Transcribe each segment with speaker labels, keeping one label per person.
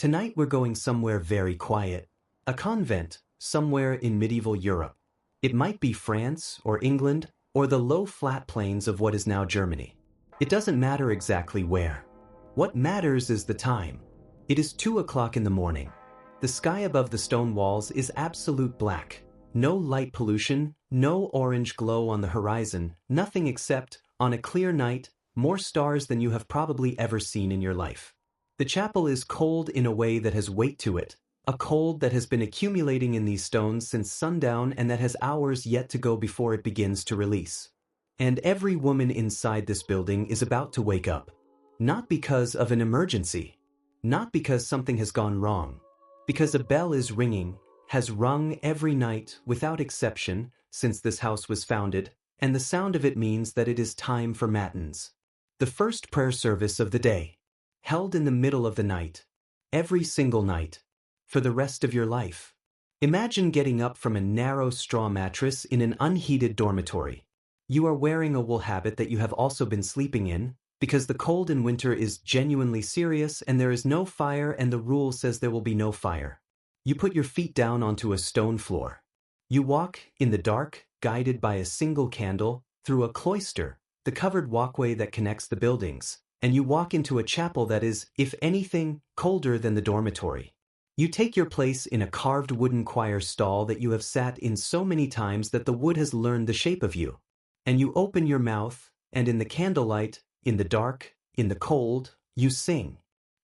Speaker 1: Tonight we're going somewhere very quiet. A convent, somewhere in medieval Europe. It might be France or England or the low flat plains of what is now Germany. It doesn't matter exactly where. What matters is the time. It is 2 o'clock in the morning. The sky above the stone walls is absolute black. No light pollution, no orange glow on the horizon, nothing except, on a clear night, more stars than you have probably ever seen in your life. The chapel is cold in a way that has weight to it, a cold that has been accumulating in these stones since sundown and that has hours yet to go before it begins to release. And every woman inside this building is about to wake up. Not because of an emergency, not because something has gone wrong, because a bell is ringing, has rung every night without exception since this house was founded, and the sound of it means that it is time for matins. The first prayer service of the day. Held in the middle of the night, every single night, for the rest of your life. Imagine getting up from a narrow straw mattress in an unheated dormitory. You are wearing a wool habit that you have also been sleeping in, because the cold in winter is genuinely serious and there is no fire and the rule says there will be no fire. You put your feet down onto a stone floor. You walk, in the dark, guided by a single candle, through a cloister, the covered walkway that connects the buildings. And you walk into a chapel that is, if anything, colder than the dormitory. You take your place in a carved wooden choir stall that you have sat in so many times that the wood has learned the shape of you. And you open your mouth, and in the candlelight, in the dark, in the cold, you sing.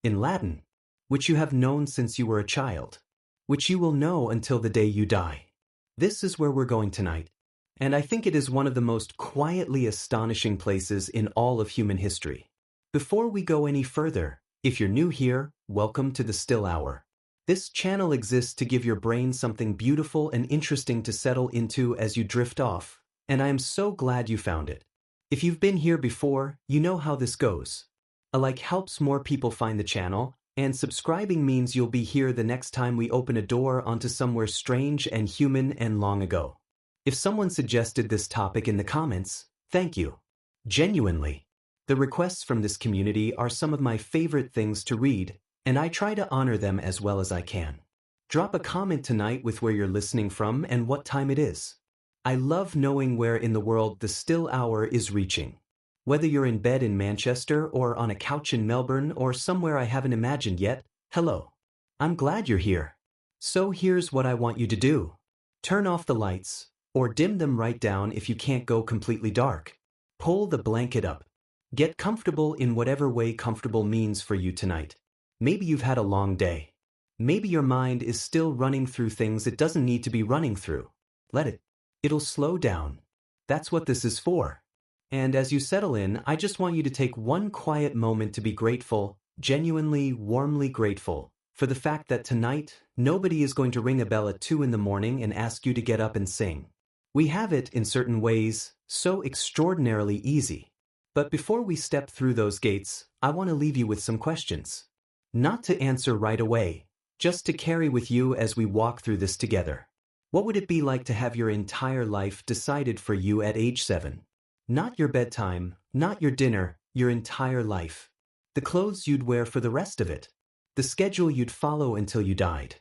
Speaker 1: In Latin, which you have known since you were a child, which you will know until the day you die. This is where we're going tonight. And I think it is one of the most quietly astonishing places in all of human history. Before we go any further, if you're new here, welcome to the Still Hour. This channel exists to give your brain something beautiful and interesting to settle into as you drift off, and I am so glad you found it. If you've been here before, you know how this goes. A like helps more people find the channel, and subscribing means you'll be here the next time we open a door onto somewhere strange and human and long ago. If someone suggested this topic in the comments, thank you. Genuinely. The requests from this community are some of my favorite things to read, and I try to honor them as well as I can. Drop a comment tonight with where you're listening from and what time it is. I love knowing where in the world the Still Hour is reaching. Whether you're in bed in Manchester or on a couch in Melbourne or somewhere I haven't imagined yet, hello. I'm glad you're here. So here's what I want you to do. Turn off the lights, or dim them right down if you can't go completely dark. Pull the blanket up. Get comfortable in whatever way comfortable means for you tonight. Maybe you've had a long day. Maybe your mind is still running through things it doesn't need to be running through. Let it. It'll slow down. That's what this is for. And as you settle in, I just want you to take one quiet moment to be grateful, genuinely, warmly grateful, for the fact that tonight, nobody is going to ring a bell at 2 in the morning and ask you to get up and sing. We have it, in certain ways, so extraordinarily easy. But before we step through those gates, I want to leave you with some questions. Not to answer right away, just to carry with you as we walk through this together. What would it be like to have your entire life decided for you at age 7? Not your bedtime, not your dinner, your entire life. The clothes you'd wear for the rest of it. The schedule you'd follow until you died.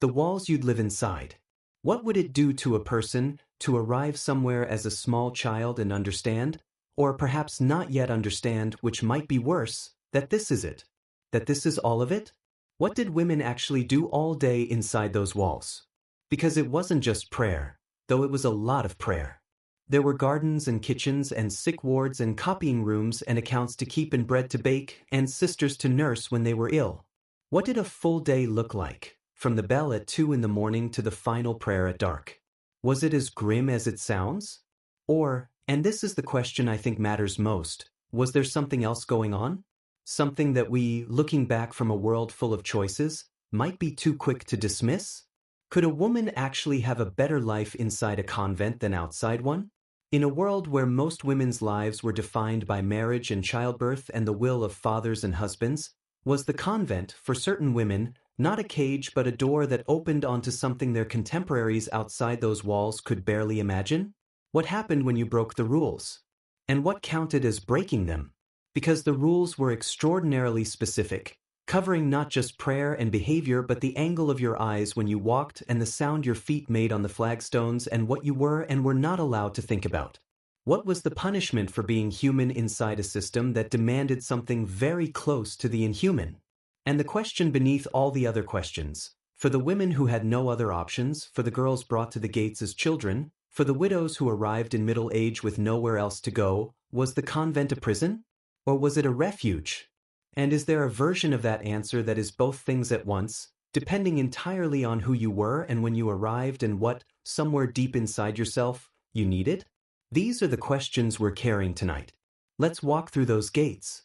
Speaker 1: The walls you'd live inside. What would it do to a person to arrive somewhere as a small child and understand? Or perhaps not yet understand, which might be worse, that this is it. That this is all of it? What did women actually do all day inside those walls? Because it wasn't just prayer, though it was a lot of prayer. There were gardens and kitchens and sick wards and copying rooms and accounts to keep and bread to bake and sisters to nurse when they were ill. What did a full day look like, from the bell at 2 in the morning to the final prayer at dark? Was it as grim as it sounds? Or, and this is the question I think matters most, was there something else going on? Something that we, looking back from a world full of choices, might be too quick to dismiss? Could a woman actually have a better life inside a convent than outside one? In a world where most women's lives were defined by marriage and childbirth and the will of fathers and husbands, was the convent, for certain women, not a cage but a door that opened onto something their contemporaries outside those walls could barely imagine? What happened when you broke the rules? And what counted as breaking them? Because the rules were extraordinarily specific, covering not just prayer and behavior but the angle of your eyes when you walked and the sound your feet made on the flagstones and what you were and were not allowed to think about. What was the punishment for being human inside a system that demanded something very close to the inhuman? And the question beneath all the other questions, for the women who had no other options, for the girls brought to the gates as children, for the widows who arrived in middle age with nowhere else to go, was the convent a prison? Or was it a refuge? And is there a version of that answer that is both things at once, depending entirely on who you were and when you arrived and what, somewhere deep inside yourself, you needed? These are the questions we're carrying tonight. Let's walk through those gates.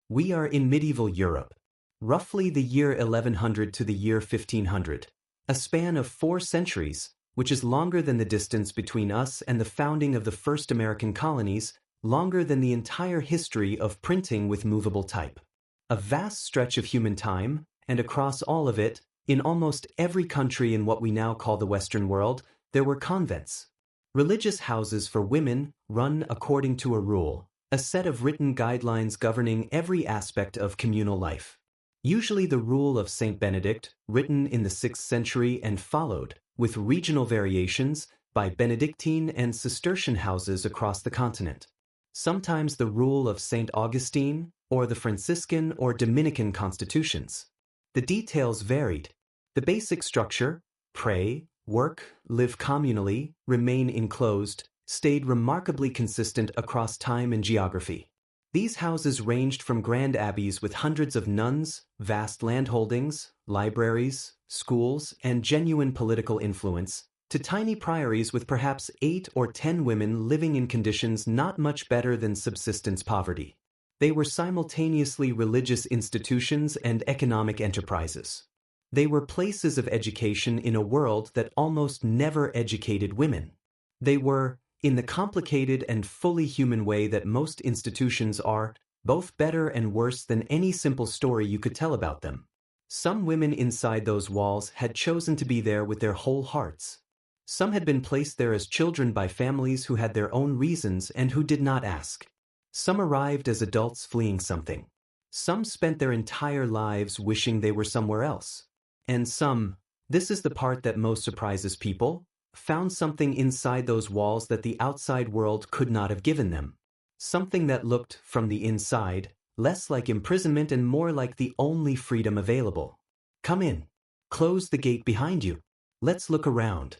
Speaker 1: We are in medieval Europe, roughly the year 1100 to the year 1500, a span of 4 centuries, which is longer than the distance between us and the founding of the first American colonies, longer than the entire history of printing with movable type. A vast stretch of human time, and across all of it, in almost every country in what we now call the Western world, there were convents. Religious houses for women run according to a rule, a set of written guidelines governing every aspect of communal life. Usually the rule of Saint Benedict, written in the 6th century and followed, with regional variations, by Benedictine and Cistercian houses across the continent. Sometimes the rule of Saint Augustine, or the Franciscan or Dominican constitutions. The details varied. The basic structure, pray, work, live communally, remain enclosed, stayed remarkably consistent across time and geography. These houses ranged from grand abbeys with hundreds of nuns, vast landholdings, libraries, schools, and genuine political influence, to tiny priories with perhaps 8 or 10 women living in conditions not much better than subsistence poverty. They were simultaneously religious institutions and economic enterprises. They were places of education in a world that almost never educated women. They were, in the complicated and fully human way that most institutions are, both better and worse than any simple story you could tell about them. Some women inside those walls had chosen to be there with their whole hearts. Some had been placed there as children by families who had their own reasons and who did not ask. Some arrived as adults fleeing something. Some spent their entire lives wishing they were somewhere else. And some, this is the part that most surprises people, found something inside those walls that the outside world could not have given them. Something that looked, from the inside, less like imprisonment and more like the only freedom available. Come in. Close the gate behind you. Let's look around.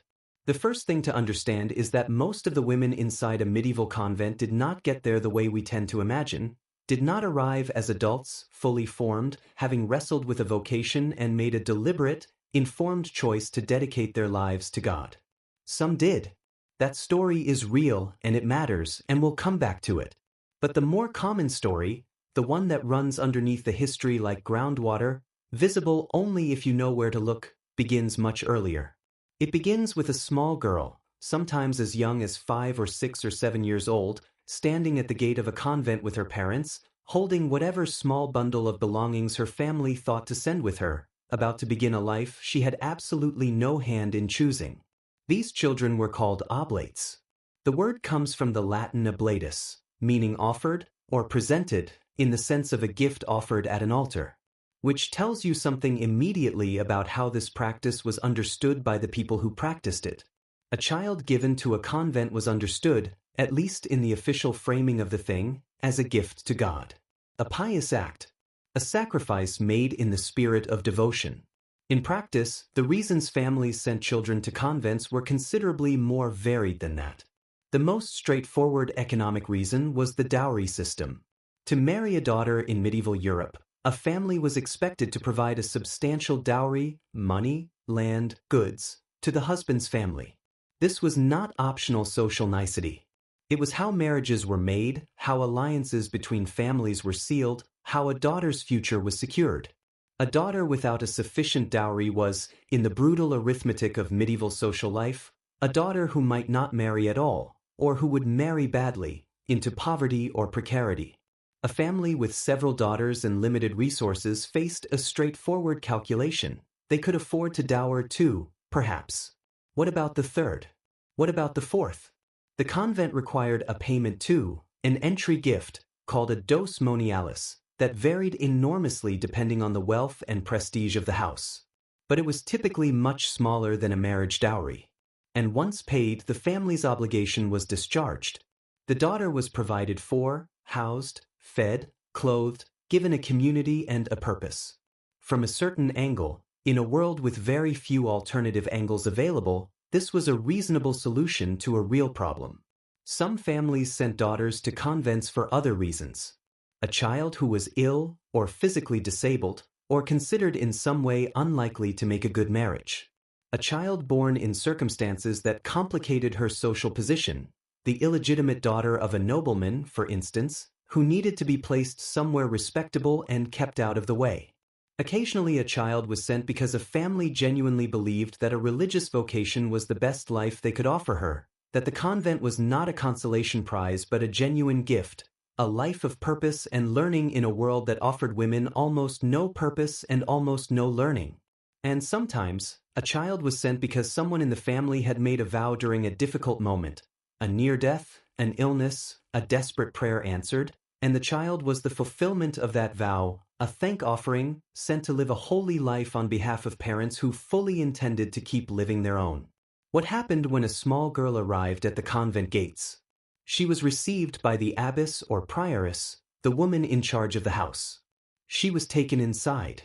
Speaker 1: The first thing to understand is that most of the women inside a medieval convent did not get there the way we tend to imagine, did not arrive as adults, fully formed, having wrestled with a vocation and made a deliberate, informed choice to dedicate their lives to God. Some did. That story is real and it matters, and we'll come back to it. But the more common story, the one that runs underneath the history like groundwater, visible only if you know where to look, begins much earlier. It begins with a small girl, sometimes as young as 5 or 6 or 7 years old, standing at the gate of a convent with her parents, holding whatever small bundle of belongings her family thought to send with her, about to begin a life she had absolutely no hand in choosing. These children were called oblates. The word comes from the Latin oblatus, meaning offered or presented in the sense of a gift offered at an altar, which tells you something immediately about how this practice was understood by the people who practiced it. A child given to a convent was understood, at least in the official framing of the thing, as a gift to God. A pious act, a sacrifice made in the spirit of devotion. In practice, the reasons families sent children to convents were considerably more varied than that. The most straightforward economic reason was the dowry system. To marry a daughter in medieval Europe, a family was expected to provide a substantial dowry, money, land, goods, to the husband's family. This was not optional social nicety. It was how marriages were made, how alliances between families were sealed, how a daughter's future was secured. A daughter without a sufficient dowry was, in the brutal arithmetic of medieval social life, a daughter who might not marry at all, or who would marry badly, into poverty or precarity. A family with several daughters and limited resources faced a straightforward calculation. They could afford to dower 2, perhaps. What about the 3rd? What about the 4th? The convent required a payment too, an entry gift, called a dos monialis, that varied enormously depending on the wealth and prestige of the house. But it was typically much smaller than a marriage dowry. And once paid, the family's obligation was discharged. The daughter was provided for, housed, fed, clothed, given a community and a purpose. From a certain angle, in a world with very few alternative angles available, this was a reasonable solution to a real problem. Some families sent daughters to convents for other reasons. A child who was ill or physically disabled or considered in some way unlikely to make a good marriage. A child born in circumstances that complicated her social position, the illegitimate daughter of a nobleman, for instance, who needed to be placed somewhere respectable and kept out of the way. Occasionally a child was sent because a family genuinely believed that a religious vocation was the best life they could offer her, that the convent was not a consolation prize but a genuine gift, a life of purpose and learning in a world that offered women almost no purpose and almost no learning. And sometimes, a child was sent because someone in the family had made a vow during a difficult moment, a near death, an illness, a desperate prayer answered, and the child was the fulfillment of that vow, a thank offering, sent to live a holy life on behalf of parents who fully intended to keep living their own. What happened when a small girl arrived at the convent gates? She was received by the abbess or prioress, the woman in charge of the house. She was taken inside.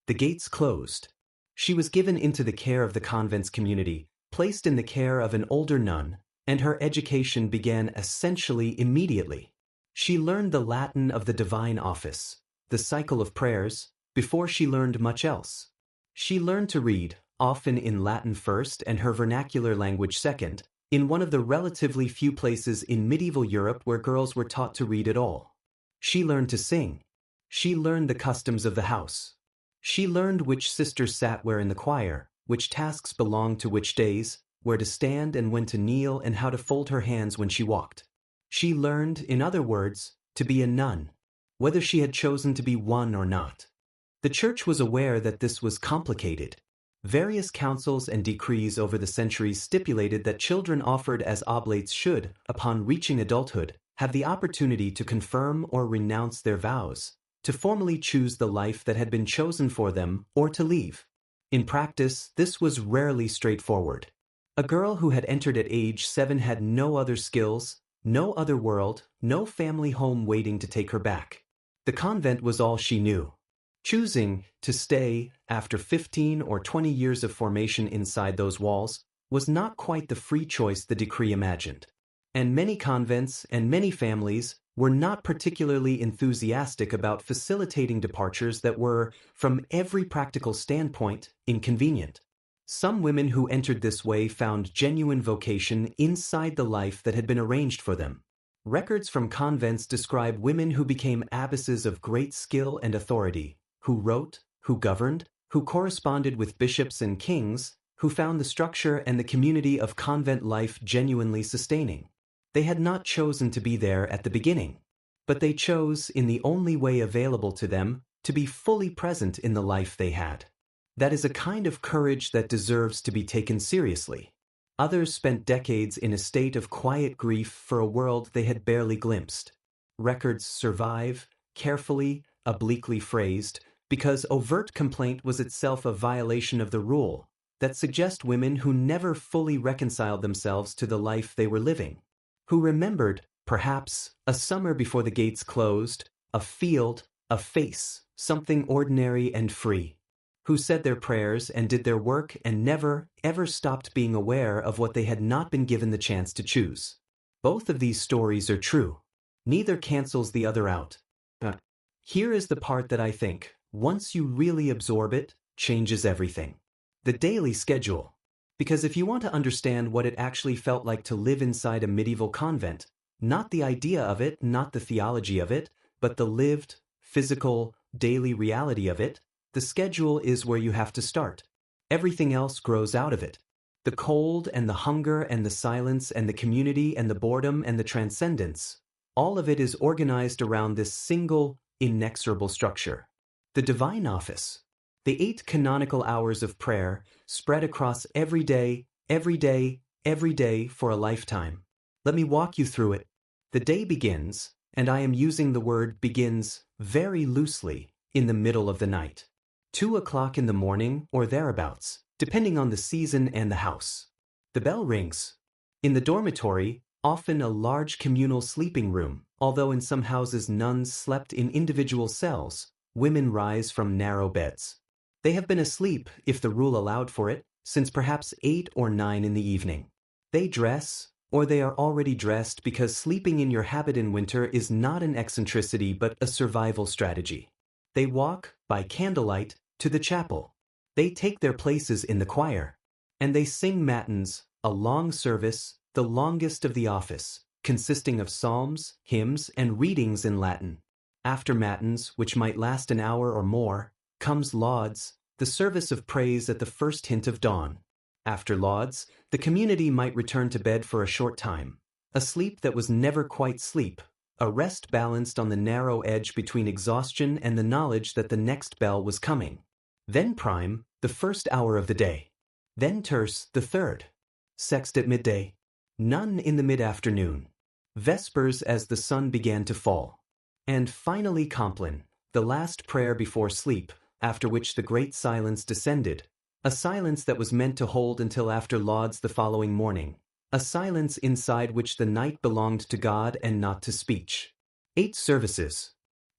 Speaker 1: The gates closed. She was given into the care of the convent's community, placed in the care of an older nun, and her education began essentially immediately. She learned the Latin of the divine office, the cycle of prayers, before she learned much else. She learned to read, often in Latin first and her vernacular language second, in one of the relatively few places in medieval Europe where girls were taught to read at all. She learned to sing. She learned the customs of the house. She learned which sisters sat where in the choir, which tasks belonged to which days, where to stand and when to kneel and how to fold her hands when she walked. She learned, in other words, to be a nun, whether she had chosen to be one or not. The Church was aware that this was complicated. Various councils and decrees over the centuries stipulated that children offered as oblates should, upon reaching adulthood, have the opportunity to confirm or renounce their vows, to formally choose the life that had been chosen for them, or to leave. In practice, this was rarely straightforward. A girl who had entered at age 7 had no other skills, no other world, no family home waiting to take her back. The convent was all she knew. Choosing to stay, after 15 or 20 years of formation inside those walls, was not quite the free choice the decree imagined. And many convents and many families were not particularly enthusiastic about facilitating departures that were, from every practical standpoint, inconvenient. Some women who entered this way found genuine vocation inside the life that had been arranged for them. Records from convents describe women who became abbesses of great skill and authority, who wrote, who governed, who corresponded with bishops and kings, who found the structure and the community of convent life genuinely sustaining. They had not chosen to be there at the beginning, but they chose, in the only way available to them, to be fully present in the life they had. That is a kind of courage that deserves to be taken seriously. Others spent decades in a state of quiet grief for a world they had barely glimpsed. Records survive, carefully, obliquely phrased, because overt complaint was itself a violation of the rule, that suggest women who never fully reconciled themselves to the life they were living, who remembered, perhaps, a summer before the gates closed, a field, a face, something ordinary and free, who said their prayers and did their work and never, ever stopped being aware of what they had not been given the chance to choose. Both of these stories are true. Neither cancels the other out. But here is the part that I think, once you really absorb it, changes everything. The daily schedule. Because if you want to understand what it actually felt like to live inside a medieval convent, not the idea of it, not the theology of it, but the lived, physical, daily reality of it, the schedule is where you have to start. Everything else grows out of it. The cold and the hunger and the silence and the community and the boredom and the transcendence, all of it is organized around this single, inexorable structure. The divine office. The 8 canonical hours of prayer spread across every day, every day, every day for a lifetime. Let me walk you through it. The day begins, and I am using the word begins very loosely in the middle of the night. 2 o'clock in the morning or thereabouts, depending on the season and the house. The bell rings. In the dormitory, often a large communal sleeping room, although in some houses nuns slept in individual cells, women rise from narrow beds. They have been asleep, if the rule allowed for it, since perhaps 8 or 9 in the evening. They dress, or they are already dressed because sleeping in your habit in winter is not an eccentricity but a survival strategy. They walk, by candlelight, to the chapel. They take their places in the choir. And they sing matins, a long service, the longest of the office, consisting of psalms, hymns, and readings in Latin. After matins, which might last an hour or more, comes lauds, the service of praise at the first hint of dawn. After lauds, the community might return to bed for a short time, a sleep that was never quite sleep, a rest balanced on the narrow edge between exhaustion and the knowledge that the next bell was coming. Then prime, the first hour of the day. Then terce, the third. Sext at midday. None in the mid-afternoon. Vespers as the sun began to fall. And finally Compline, the last prayer before sleep, after which the great silence descended, a silence that was meant to hold until after lauds the following morning, a silence inside which the night belonged to God and not to speech. 8 services.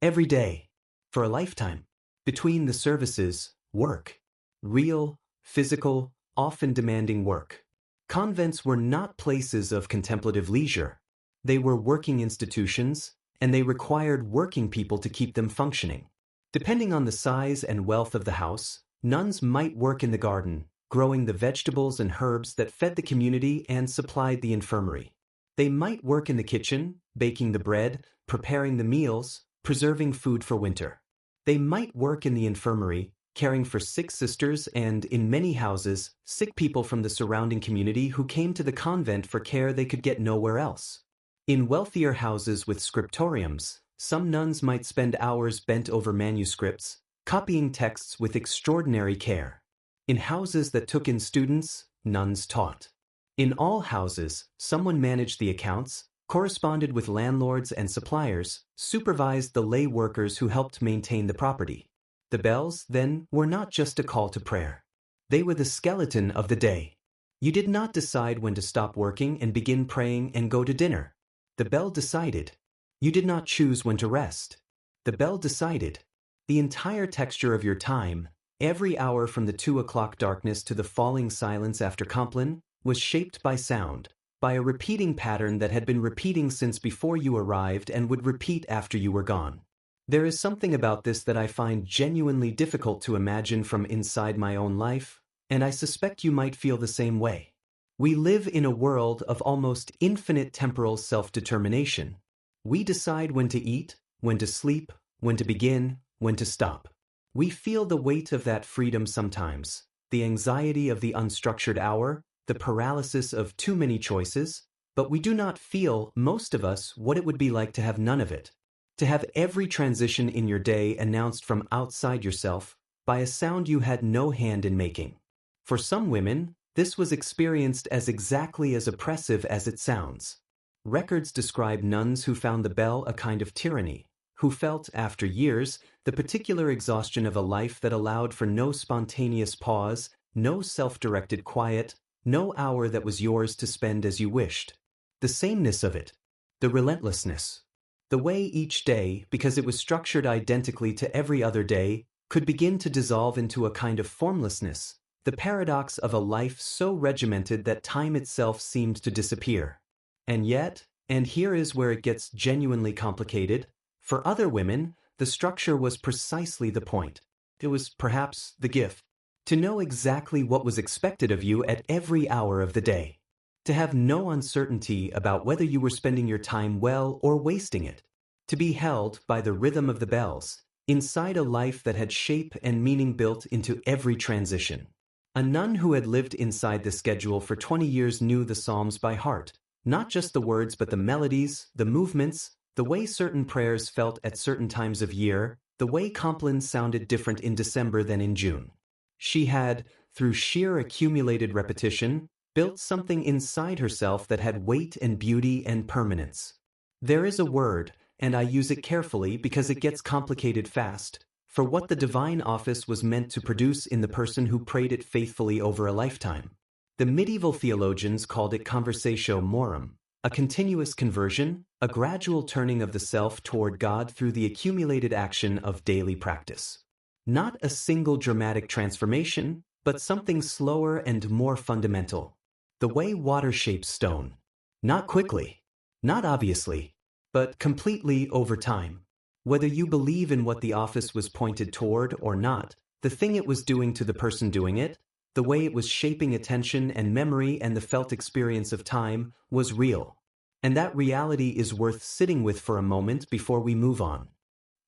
Speaker 1: Every day. For a lifetime. Between the services, work. Real, physical, often demanding work. Convents were not places of contemplative leisure. They were working institutions, and they required working people to keep them functioning. Depending on the size and wealth of the house, nuns might work in the garden, growing the vegetables and herbs that fed the community and supplied the infirmary. They might work in the kitchen, baking the bread, preparing the meals, preserving food for winter. They might work in the infirmary, caring for sick sisters and, in many houses, sick people from the surrounding community who came to the convent for care they could get nowhere else. In wealthier houses with scriptoriums, some nuns might spend hours bent over manuscripts, copying texts with extraordinary care. In houses that took in students, nuns taught. In all houses, someone managed the accounts, corresponded with landlords and suppliers, supervised the lay workers who helped maintain the property. The bells, then, were not just a call to prayer. They were the skeleton of the day. You did not decide when to stop working and begin praying and go to dinner. The bell decided. You did not choose when to rest. The bell decided. The entire texture of your time, every hour from the 2 o'clock darkness to the falling silence after Compline, was shaped by sound, by a repeating pattern that had been repeating since before you arrived and would repeat after you were gone. There is something about this that I find genuinely difficult to imagine from inside my own life, and I suspect you might feel the same way. We live in a world of almost infinite temporal self-determination. We decide when to eat, when to sleep, when to begin, when to stop. We feel the weight of that freedom sometimes, the anxiety of the unstructured hour, the paralysis of too many choices, but we do not feel, most of us, what it would be like to have none of it. To have every transition in your day announced from outside yourself by a sound you had no hand in making. For some women, this was experienced as exactly as oppressive as it sounds. Records describe nuns who found the bell a kind of tyranny, who felt, after years, the particular exhaustion of a life that allowed for no spontaneous pause, no self-directed quiet, no hour that was yours to spend as you wished. The sameness of it, the relentlessness, the way each day, because it was structured identically to every other day, could begin to dissolve into a kind of formlessness, the paradox of a life so regimented that time itself seemed to disappear. And yet, and here is where it gets genuinely complicated, for other women, the structure was precisely the point. It was perhaps the gift. To know exactly what was expected of you at every hour of the day. To have no uncertainty about whether you were spending your time well or wasting it. To be held by the rhythm of the bells, inside a life that had shape and meaning built into every transition. A nun who had lived inside the schedule for 20 years knew the Psalms by heart. Not just the words but the melodies, the movements, the way certain prayers felt at certain times of year, the way Compline sounded different in December than in June. She had, through sheer accumulated repetition, built something inside herself that had weight and beauty and permanence. There is a word, and I use it carefully because it gets complicated fast, for what the divine office was meant to produce in the person who prayed it faithfully over a lifetime. The medieval theologians called it conversatio morum, a continuous conversion, a gradual turning of the self toward God through the accumulated action of daily practice. Not a single dramatic transformation, but something slower and more fundamental. The way water shapes stone. Not quickly, not obviously, but completely over time. Whether you believe in what the office was pointed toward or not, the thing it was doing to the person doing it, the way it was shaping attention and memory and the felt experience of time, was real. And that reality is worth sitting with for a moment before we move on.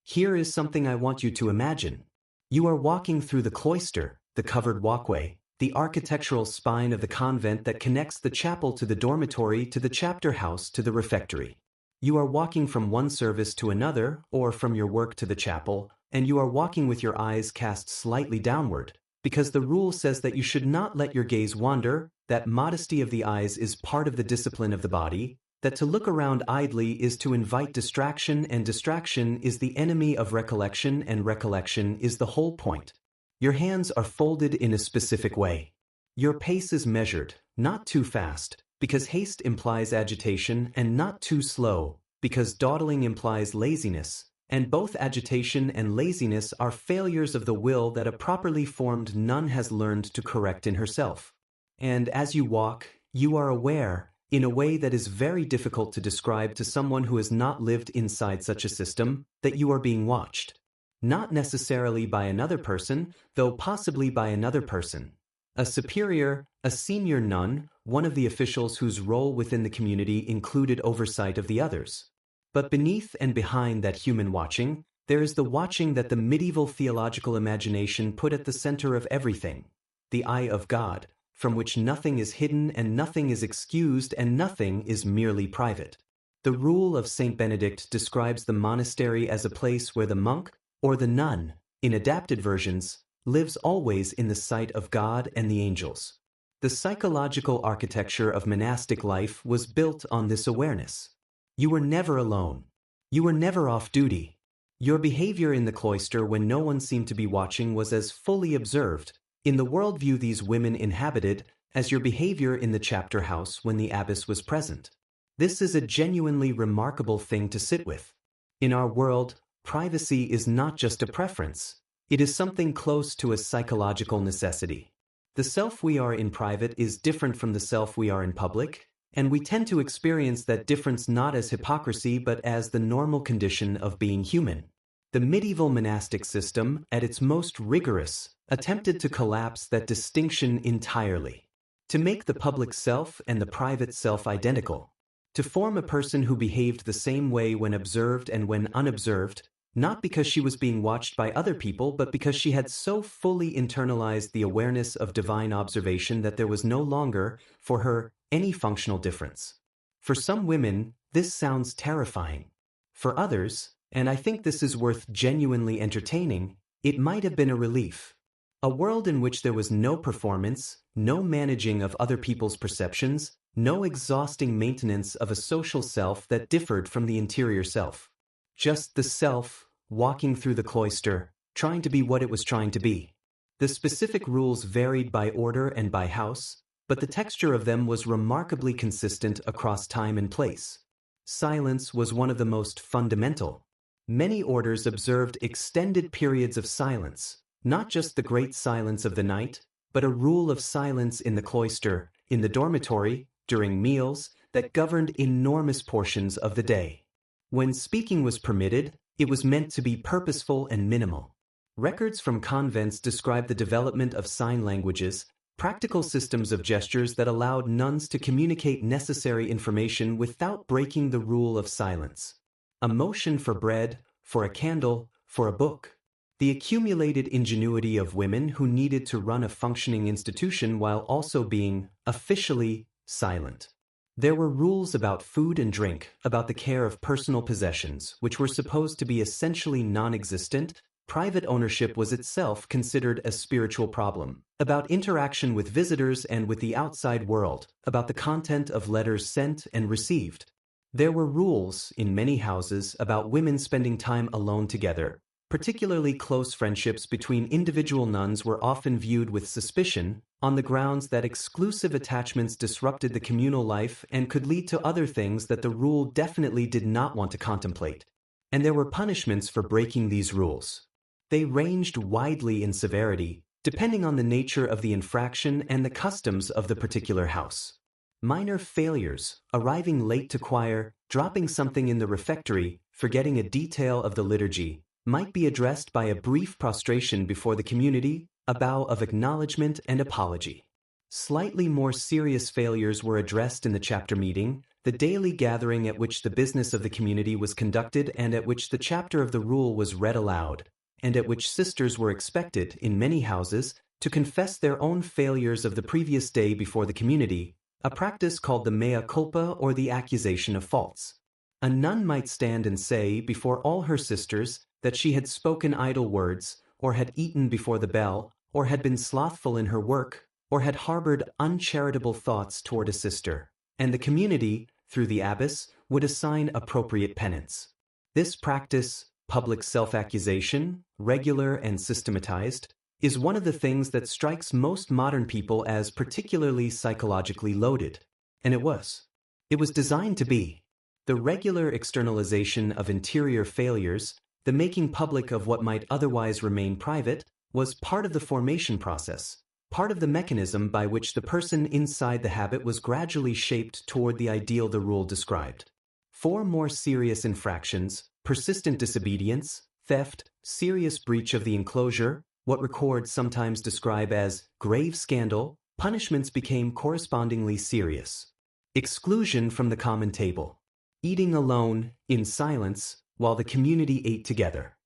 Speaker 1: Here is something I want you to imagine. You are walking through the cloister, the covered walkway, the architectural spine of the convent that connects the chapel to the dormitory to the chapter house to the refectory. You are walking from one service to another, or from your work to the chapel, and you are walking with your eyes cast slightly downward, because the rule says that you should not let your gaze wander, that modesty of the eyes is part of the discipline of the body, that to look around idly is to invite distraction, and distraction is the enemy of recollection, and recollection is the whole point. Your hands are folded in a specific way. Your pace is measured, not too fast, because haste implies agitation, and not too slow, because dawdling implies laziness, and both agitation and laziness are failures of the will that a properly formed nun has learned to correct in herself. And as you walk, you are aware, in a way that is very difficult to describe to someone who has not lived inside such a system, that you are being watched. Not necessarily by another person, though possibly by another person. A superior, a senior nun, one of the officials whose role within the community included oversight of the others. But beneath and behind that human watching, there is the watching that the medieval theological imagination put at the center of everything, the eye of God, from which nothing is hidden and nothing is excused and nothing is merely private. The rule of Saint Benedict describes the monastery as a place where the monk, or the nun, in adapted versions, lives always in the sight of God and the angels. The psychological architecture of monastic life was built on this awareness. You were never alone. You were never off duty. Your behavior in the cloister when no one seemed to be watching was as fully observed, in the worldview these women inhabited, as your behavior in the chapter house when the abbess was present. This is a genuinely remarkable thing to sit with. In our world, privacy is not just a preference. It is something close to a psychological necessity. The self we are in private is different from the self we are in public, and we tend to experience that difference not as hypocrisy but as the normal condition of being human. The medieval monastic system, at its most rigorous, attempted to collapse that distinction entirely. To make the public self and the private self identical. To form a person who behaved the same way when observed and when unobserved, not because she was being watched by other people, but because she had so fully internalized the awareness of divine observation that there was no longer, for her, any functional difference. For some women, this sounds terrifying. For others, and I think this is worth genuinely entertaining, it might have been a relief. A world in which there was no performance, no managing of other people's perceptions, no exhausting maintenance of a social self that differed from the interior self. Just the self, walking through the cloister, trying to be what it was trying to be. The specific rules varied by order and by house, but the texture of them was remarkably consistent across time and place. Silence was one of the most fundamental. Many orders observed extended periods of silence, not just the great silence of the night, but a rule of silence in the cloister, in the dormitory, during meals, that governed enormous portions of the day. When speaking was permitted, it was meant to be purposeful and minimal. Records from convents describe the development of sign languages, practical systems of gestures that allowed nuns to communicate necessary information without breaking the rule of silence. A motion for bread, for a candle, for a book. The accumulated ingenuity of women who needed to run a functioning institution while also being, officially, silent. There were rules about food and drink, about the care of personal possessions, which were supposed to be essentially non-existent. Private ownership was itself considered a spiritual problem, about interaction with visitors and with the outside world, about the content of letters sent and received. There were rules in many houses about women spending time alone together. Particularly close friendships between individual nuns were often viewed with suspicion, on the grounds that exclusive attachments disrupted the communal life and could lead to other things that the rule definitely did not want to contemplate. And there were punishments for breaking these rules. They ranged widely in severity, depending on the nature of the infraction and the customs of the particular house. Minor failures, arriving late to choir, dropping something in the refectory, forgetting a detail of the liturgy, might be addressed by a brief prostration before the community, a bow of acknowledgement and apology. Slightly more serious failures were addressed in the chapter meeting, the daily gathering at which the business of the community was conducted and at which the chapter of the rule was read aloud, and at which sisters were expected, in many houses, to confess their own failures of the previous day before the community, a practice called the mea culpa or the accusation of faults. A nun might stand and say before all her sisters that she had spoken idle words, or had eaten before the bell, or had been slothful in her work, or had harbored uncharitable thoughts toward a sister, and the community, through the abbess, would assign appropriate penance. This practice, public self-accusation, regular and systematized, is one of the things that strikes most modern people as particularly psychologically loaded. And it was. It was designed to be. The regular externalization of interior failures, the making public of what might otherwise remain private, was part of the formation process, part of the mechanism by which the person inside the habit was gradually shaped toward the ideal the rule described. 4 more serious infractions, persistent disobedience, theft, serious breach of the enclosure, what records sometimes describe as grave scandal, punishments became correspondingly serious. Exclusion from the common table. Eating alone, in silence, while the community ate together.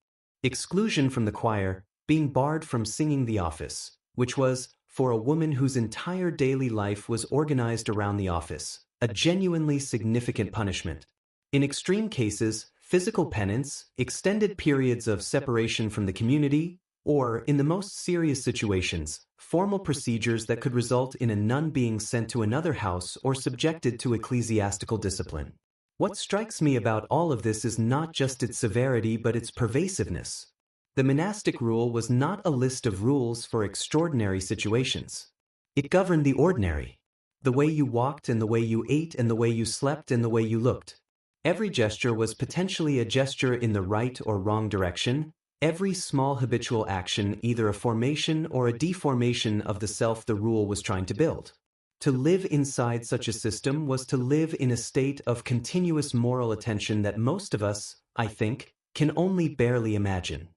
Speaker 1: Exclusion from the choir, being barred from singing the office, which was, for a woman whose entire daily life was organized around the office, a genuinely significant punishment. In extreme cases, physical penance, extended periods of separation from the community, or, in the most serious situations, formal procedures that could result in a nun being sent to another house or subjected to ecclesiastical discipline. What strikes me about all of this is not just its severity but its pervasiveness. The monastic rule was not a list of rules for extraordinary situations. It governed the ordinary. The way you walked and the way you ate and the way you slept and the way you looked. Every gesture was potentially a gesture in the right or wrong direction, every small habitual action either a formation or a deformation of the self the rule was trying to build. To live inside such a system was to live in a state of continuous moral attention that most of us, I think, can only barely imagine.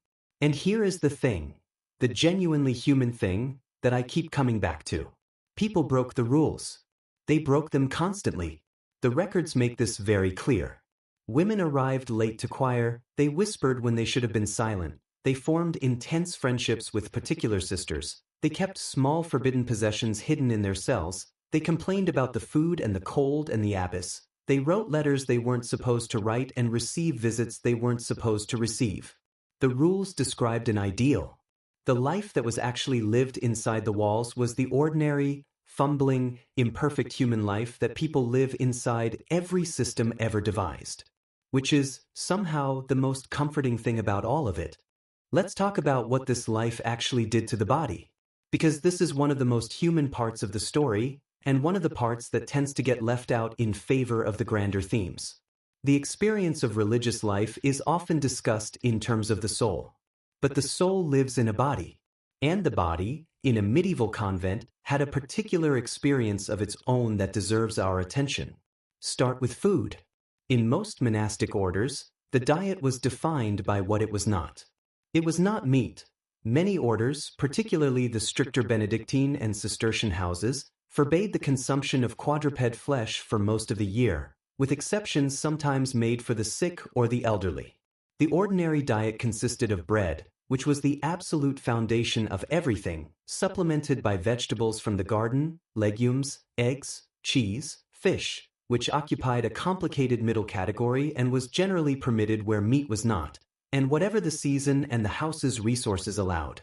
Speaker 1: And here is the thing, the genuinely human thing, that I keep coming back to. People broke the rules. They broke them constantly. The records make this very clear. Women arrived late to choir, they whispered when they should have been silent, they formed intense friendships with particular sisters, they kept small forbidden possessions hidden in their cells, they complained about the food and the cold and the abbess, they wrote letters they weren't supposed to write and received visits they weren't supposed to receive. The rules described an ideal. The life that was actually lived inside the walls was the ordinary, fumbling, imperfect human life that people live inside every system ever devised. Which is, somehow, the most comforting thing about all of it. Let's talk about what this life actually did to the body. Because this is one of the most human parts of the story, and one of the parts that tends to get left out in favor of the grander themes. The experience of religious life is often discussed in terms of the soul. But the soul lives in a body. And the body, in a medieval convent, had a particular experience of its own that deserves our attention. Start with food. In most monastic orders, the diet was defined by what it was not. It was not meat. Many orders, particularly the stricter Benedictine and Cistercian houses, forbade the consumption of quadruped flesh for most of the year, with exceptions sometimes made for the sick or the elderly. The ordinary diet consisted of bread, which was the absolute foundation of everything, supplemented by vegetables from the garden, legumes, eggs, cheese, fish, which occupied a complicated middle category and was generally permitted where meat was not, and whatever the season and the house's resources allowed.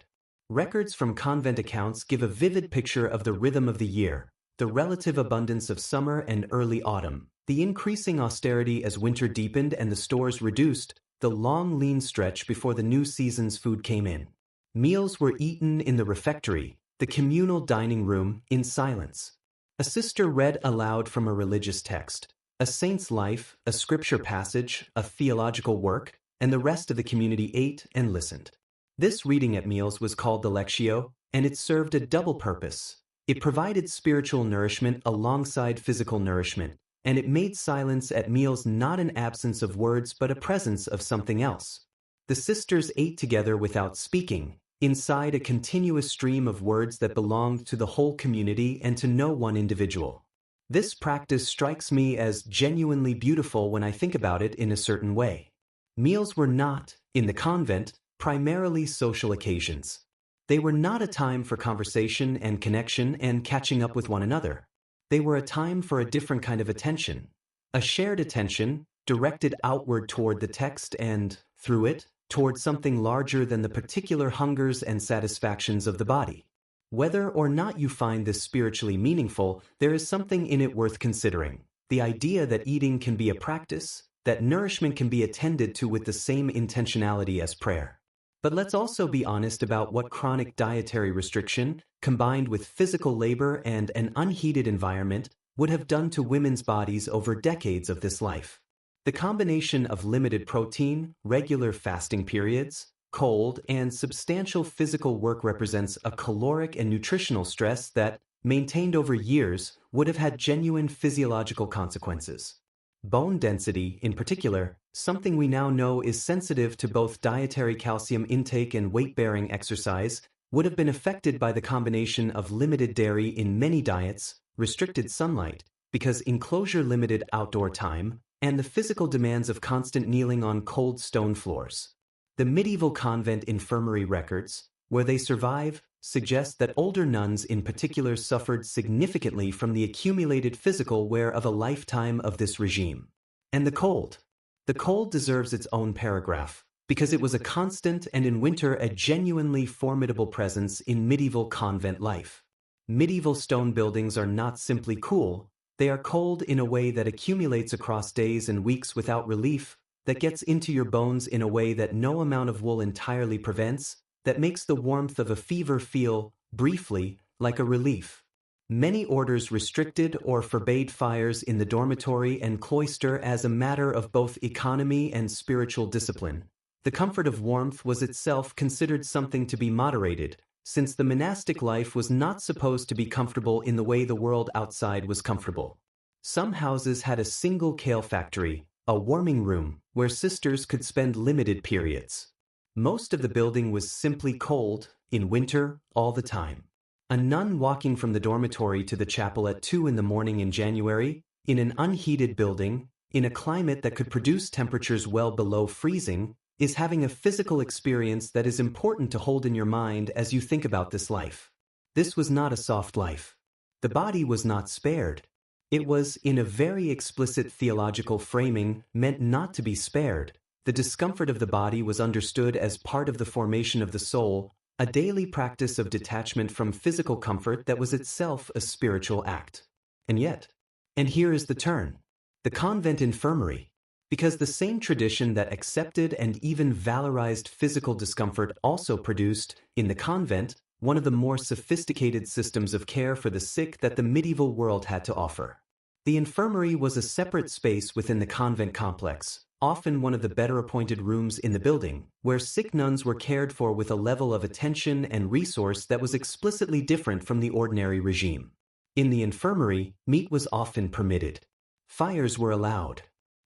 Speaker 1: Records from convent accounts give a vivid picture of the rhythm of the year, the relative abundance of summer and early autumn, the increasing austerity as winter deepened and the stores reduced, the long lean stretch before the new season's food came in. Meals were eaten in the refectory, the communal dining room, in silence. A sister read aloud from a religious text, a saint's life, a scripture passage, a theological work, and the rest of the community ate and listened. This reading at meals was called the lectio, and it served a double purpose. It provided spiritual nourishment alongside physical nourishment, and it made silence at meals not an absence of words but a presence of something else. The sisters ate together without speaking, inside a continuous stream of words that belonged to the whole community and to no one individual. This practice strikes me as genuinely beautiful when I think about it in a certain way. Meals were not, in the convent, primarily social occasions. They were not a time for conversation and connection and catching up with one another. They were a time for a different kind of attention, a shared attention directed outward toward the text and, through it, toward something larger than the particular hungers and satisfactions of the body. Whether or not you find this spiritually meaningful, there is something in it worth considering. The idea that eating can be a practice, that nourishment can be attended to with the same intentionality as prayer. But let's also be honest about what chronic dietary restriction, combined with physical labor and an unheated environment, would have done to women's bodies over decades of this life. The combination of limited protein, regular fasting periods, cold, and substantial physical work represents a caloric and nutritional stress that, maintained over years, would have had genuine physiological consequences. Bone density, in particular, something we now know is sensitive to both dietary calcium intake and weight-bearing exercise, would have been affected by the combination of limited dairy in many diets, restricted sunlight, because enclosure limited outdoor time, and the physical demands of constant kneeling on cold stone floors. The medieval convent infirmary records, where they survive, suggest that older nuns in particular suffered significantly from the accumulated physical wear of a lifetime of this regime. And the cold. The cold deserves its own paragraph, because it was a constant and in winter a genuinely formidable presence in medieval convent life. Medieval stone buildings are not simply cool, they are cold in a way that accumulates across days and weeks without relief, that gets into your bones in a way that no amount of wool entirely prevents, that makes the warmth of a fever feel, briefly, like a relief. Many orders restricted or forbade fires in the dormitory and cloister as a matter of both economy and spiritual discipline. The comfort of warmth was itself considered something to be moderated, since the monastic life was not supposed to be comfortable in the way the world outside was comfortable. Some houses had a single kale factory, a warming room, where sisters could spend limited periods. Most of the building was simply cold, in winter, all the time. A nun walking from the dormitory to the chapel at 2 in the morning in January, in an unheated building, in a climate that could produce temperatures well below freezing, is having a physical experience that is important to hold in your mind as you think about this life. This was not a soft life. The body was not spared. It was, in a very explicit theological framing, meant not to be spared. The discomfort of the body was understood as part of the formation of the soul, a daily practice of detachment from physical comfort that was itself a spiritual act. And yet, and here is the turn, the convent infirmary, because the same tradition that accepted and even valorized physical discomfort also produced, in the convent, one of the more sophisticated systems of care for the sick that the medieval world had to offer. The infirmary was a separate space within the convent complex, often one of the better appointed rooms in the building, where sick nuns were cared for with a level of attention and resource that was explicitly different from the ordinary regime. In the infirmary, meat was often permitted. Fires were allowed.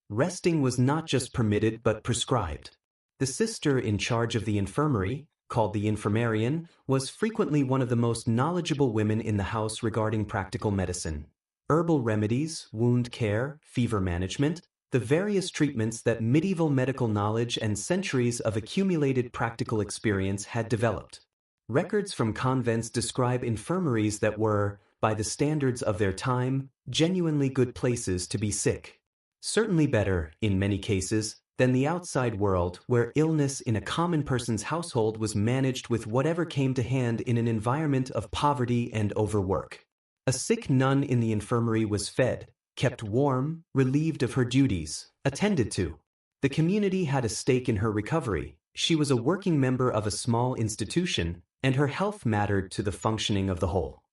Speaker 1: Resting was not just permitted but prescribed. The sister in charge of the infirmary, called the infirmarian, was frequently one of the most knowledgeable women in the house regarding practical medicine. Herbal remedies, wound care, fever management, the various treatments that medieval medical knowledge and centuries of accumulated practical experience had developed. Records from convents describe infirmaries that were, by the standards of their time, genuinely good places to be sick. Certainly better, in many cases, than the outside world where illness in a common person's household was managed with whatever came to hand in an environment of poverty and overwork. A sick nun in the infirmary was fed, kept warm, relieved of her duties, attended to. The community had a stake in her recovery. She was a working member of a small institution, and her health mattered to the functioning of the whole.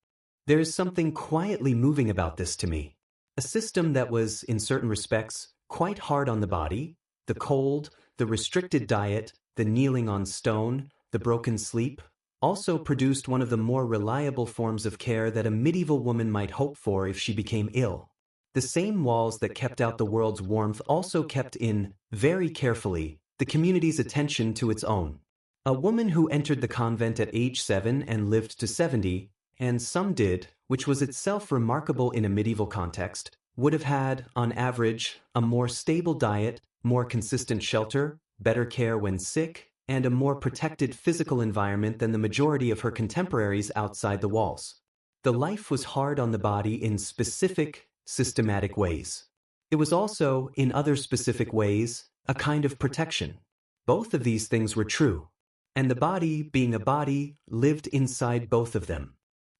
Speaker 1: There is something quietly moving about this to me. A system that was, in certain respects, quite hard on the body, the cold, the restricted diet, the kneeling on stone, the broken sleep, also produced one of the more reliable forms of care that a medieval woman might hope for if she became ill. The same walls that kept out the world's warmth also kept in, very carefully, the community's attention to its own. A woman who entered the convent at age 7 and lived to 70, and some did, which was itself remarkable in a medieval context, would have had, on average, a more stable diet, more consistent shelter, better care when sick, and a more protected physical environment than the majority of her contemporaries outside the walls. The life was hard on the body in specific, systematic ways. It was also, in other specific ways, a kind of protection. Both of these things were true, and the body, being a body, lived inside both of them.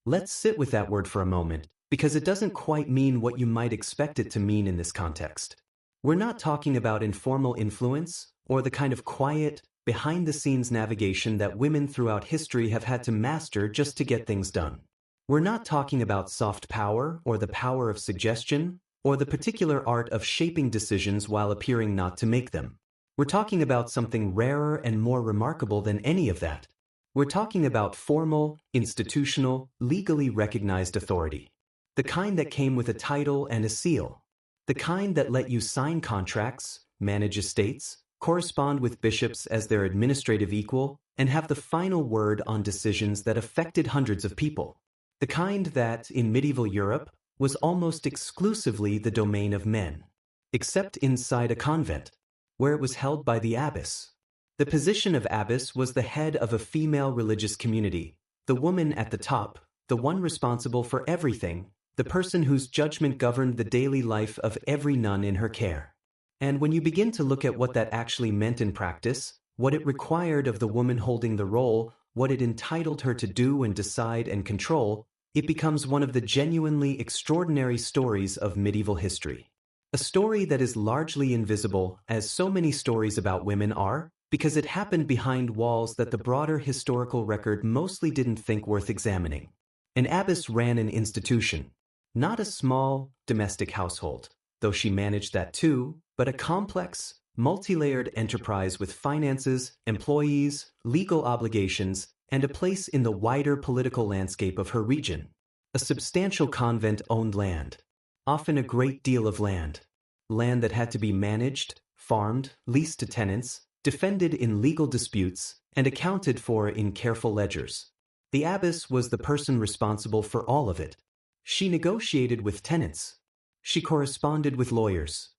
Speaker 1: Let's sit with that word for a moment, because it doesn't quite mean what you might expect it to mean in this context. We're not talking about informal influence, or the kind of quiet, behind-the-scenes navigation that women throughout history have had to master just to get things done. We're not talking about soft power, or the power of suggestion, or the particular art of shaping decisions while appearing not to make them. We're talking about something rarer and more remarkable than any of that. We're talking about formal, institutional, legally recognized authority. The kind that came with a title and a seal. The kind that let you sign contracts, manage estates, correspond with bishops as their administrative equal, and have the final word on decisions that affected hundreds of people. The kind that, in medieval Europe, was almost exclusively the domain of men, except inside a convent, where it was held by the abbess. The position of abbess was the head of a female religious community, the woman at the top, the one responsible for everything, the person whose judgment governed the daily life of every nun in her care. And when you begin to look at what that actually meant in practice, what it required of the woman holding the role, what it entitled her to do and decide and control, it becomes one of the genuinely extraordinary stories of medieval history. A story that is largely invisible, as so many stories about women are, because it happened behind walls that the broader historical record mostly didn't think worth examining. An abbess ran an institution, not a small, domestic household, though she managed that too, but a complex, multi-layered enterprise with finances, employees, legal obligations, and a place in the wider political landscape of her region. A substantial convent owned land, often a great deal of land that had to be managed, farmed, leased to tenants, defended in legal disputes, and accounted for in careful ledgers. The abbess was the person responsible for all of it. She negotiated with tenants. She corresponded with lawyers.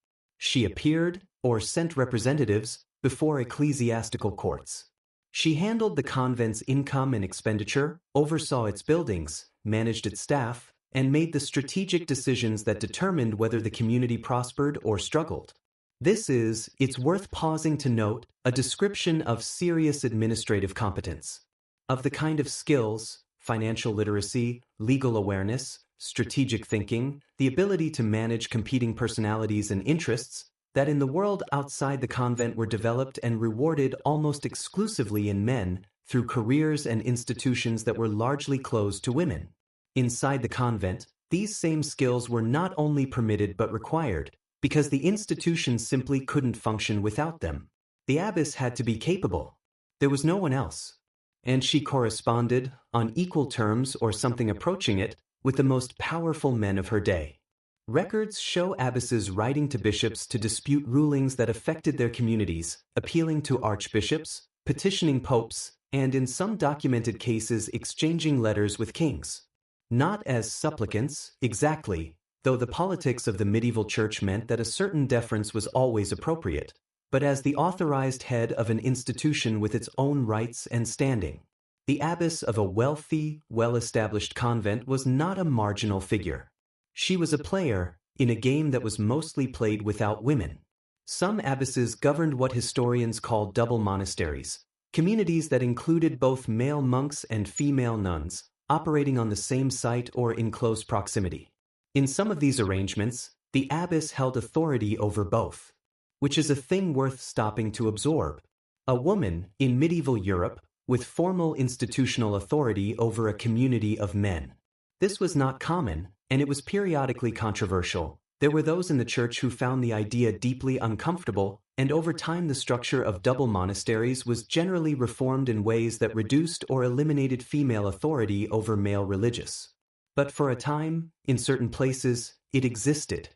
Speaker 1: She appeared, or sent representatives, before ecclesiastical courts. She handled the convent's income and expenditure, oversaw its buildings, managed its staff, and made the strategic decisions that determined whether the community prospered or struggled. This is, it's worth pausing to note, a description of serious administrative competence, of the kind of skills, financial literacy, legal awareness, strategic thinking, the ability to manage competing personalities and interests, that in the world outside the convent were developed and rewarded almost exclusively in men through careers and institutions that were largely closed to women. Inside the convent, these same skills were not only permitted but required, because the institution simply couldn't function without them. The abbess had to be capable. There was no one else. And she corresponded, on equal terms or something approaching it, with the most powerful men of her day. Records show abbesses writing to bishops to dispute rulings that affected their communities, appealing to archbishops, petitioning popes, and in some documented cases exchanging letters with kings. Not as supplicants, exactly, though the politics of the medieval church meant that a certain deference was always appropriate, but as the authorized head of an institution with its own rights and standing. The abbess of a wealthy, well-established convent was not a marginal figure. She was a player in a game that was mostly played without women. Some abbesses governed what historians call double monasteries, communities that included both male monks and female nuns, operating on the same site or in close proximity. In some of these arrangements, the abbess held authority over both, which is a thing worth stopping to absorb. A woman, in medieval Europe, with formal institutional authority over a community of men. This was not common, and it was periodically controversial. There were those in the church who found the idea deeply uncomfortable, and over time the structure of double monasteries was generally reformed in ways that reduced or eliminated female authority over male religious. But for a time, in certain places, it existed.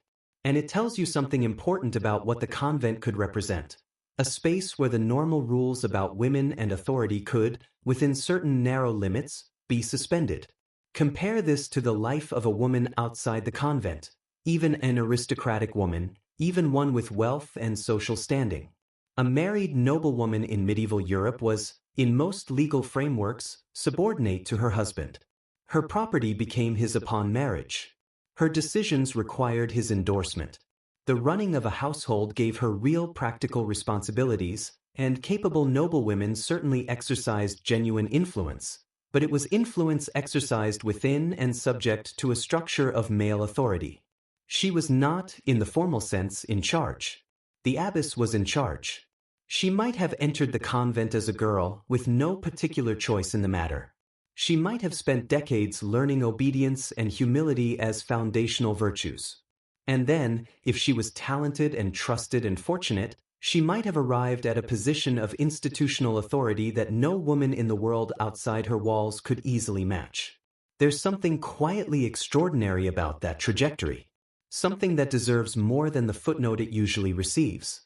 Speaker 1: And it tells you something important about what the convent could represent. A space where the normal rules about women and authority could, within certain narrow limits, be suspended. Compare this to the life of a woman outside the convent, even an aristocratic woman, even one with wealth and social standing. A married noblewoman in medieval Europe was, in most legal frameworks, subordinate to her husband. Her property became his upon marriage. Her decisions required his endorsement. The running of a household gave her real practical responsibilities, and capable noblewomen certainly exercised genuine influence, but it was influence exercised within and subject to a structure of male authority. She was not, in the formal sense, in charge. The abbess was in charge. She might have entered the convent as a girl, with no particular choice in the matter. She might have spent decades learning obedience and humility as foundational virtues. And then, if she was talented and trusted and fortunate, she might have arrived at a position of institutional authority that no woman in the world outside her walls could easily match. There's something quietly extraordinary about that trajectory. Something that deserves more than the footnote it usually receives.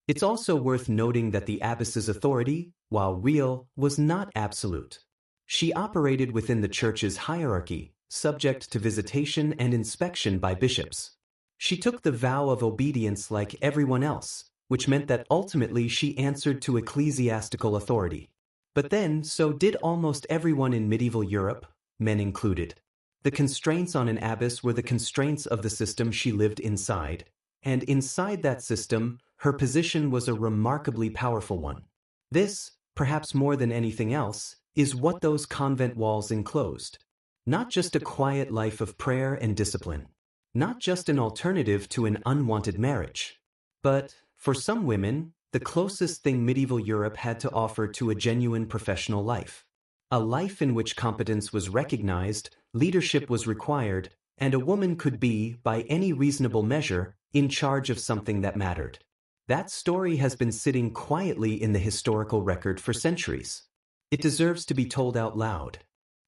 Speaker 1: It's also worth noting that the abbess's authority, while real, was not absolute. She operated within the church's hierarchy, subject to visitation and inspection by bishops. She took the vow of obedience like everyone else, which meant that ultimately she answered to ecclesiastical authority. But then, so did almost everyone in medieval Europe, men included. The constraints on an abbess were the constraints of the system she lived inside, and inside that system, her position was a remarkably powerful one. This, perhaps more than anything else, is what those convent walls enclosed. Not just a quiet life of prayer and discipline. Not just an alternative to an unwanted marriage. But, for some women, the closest thing medieval Europe had to offer to a genuine professional life. A life in which competence was recognized, leadership was required, and a woman could be, by any reasonable measure, in charge of something that mattered. That story has been sitting quietly in the historical record for centuries. It deserves to be told out loud.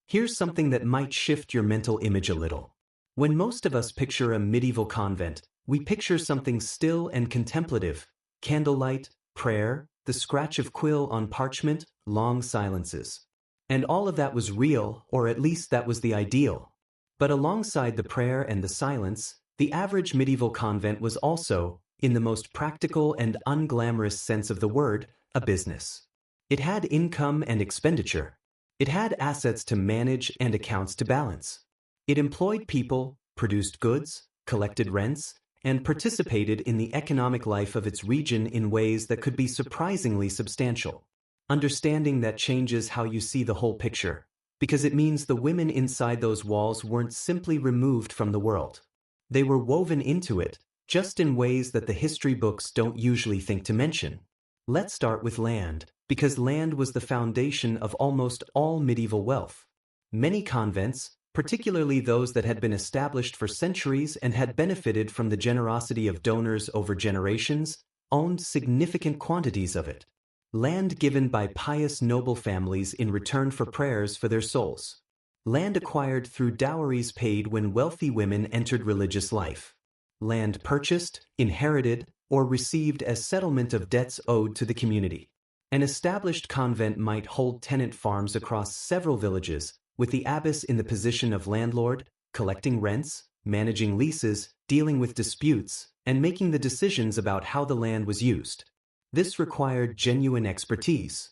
Speaker 1: Here's something that might shift your mental image a little. When most of us picture a medieval convent, we picture something still and contemplative, candlelight, prayer, the scratch of quill on parchment, long silences. And all of that was real, or at least that was the ideal. But alongside the prayer and the silence, the average medieval convent was also, in the most practical and unglamorous sense of the word, a business. It had income and expenditure. It had assets to manage and accounts to balance. It employed people, produced goods, collected rents, and participated in the economic life of its region in ways that could be surprisingly substantial. Understanding that changes how you see the whole picture, because it means the women inside those walls weren't simply removed from the world. They were woven into it, just in ways that the history books don't usually think to mention. Let's start with land, because land was the foundation of almost all medieval wealth. Many convents, particularly those that had been established for centuries and had benefited from the generosity of donors over generations, owned significant quantities of it. Land given by pious noble families in return for prayers for their souls. Land acquired through dowries paid when wealthy women entered religious life. Land purchased, inherited, or received as settlement of debts owed to the community. An established convent might hold tenant farms across several villages, with the abbess in the position of landlord, collecting rents, managing leases, dealing with disputes, and making the decisions about how the land was used. This required genuine expertise.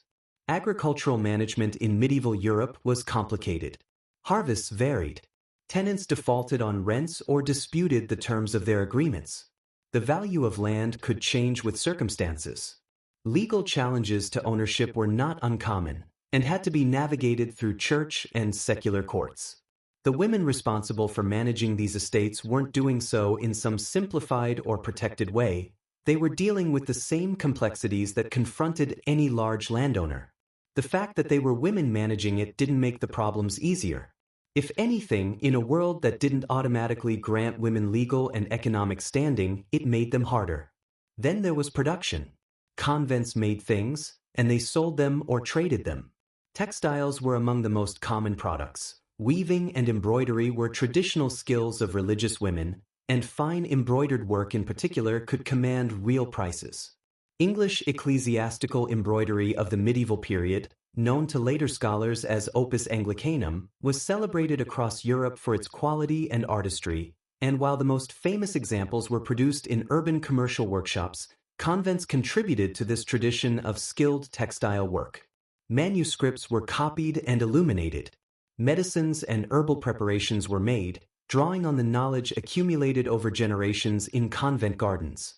Speaker 1: Agricultural management in medieval Europe was complicated. Harvests varied. Tenants defaulted on rents or disputed the terms of their agreements. The value of land could change with circumstances. Legal challenges to ownership were not uncommon, and had to be navigated through church and secular courts. The women responsible for managing these estates weren't doing so in some simplified or protected way. They were dealing with the same complexities that confronted any large landowner. The fact that they were women managing it didn't make the problems easier. If anything, in a world that didn't automatically grant women legal and economic standing, it made them harder. Then there was production. Convents made things, and they sold them or traded them. Textiles were among the most common products. Weaving and embroidery were traditional skills of religious women, and fine embroidered work in particular could command real prices. English ecclesiastical embroidery of the medieval period, known to later scholars as opus anglicanum, was celebrated across Europe for its quality and artistry, and while the most famous examples were produced in urban commercial workshops, convents contributed to this tradition of skilled textile work. Manuscripts were copied and illuminated. Medicines and herbal preparations were made, drawing on the knowledge accumulated over generations in convent gardens.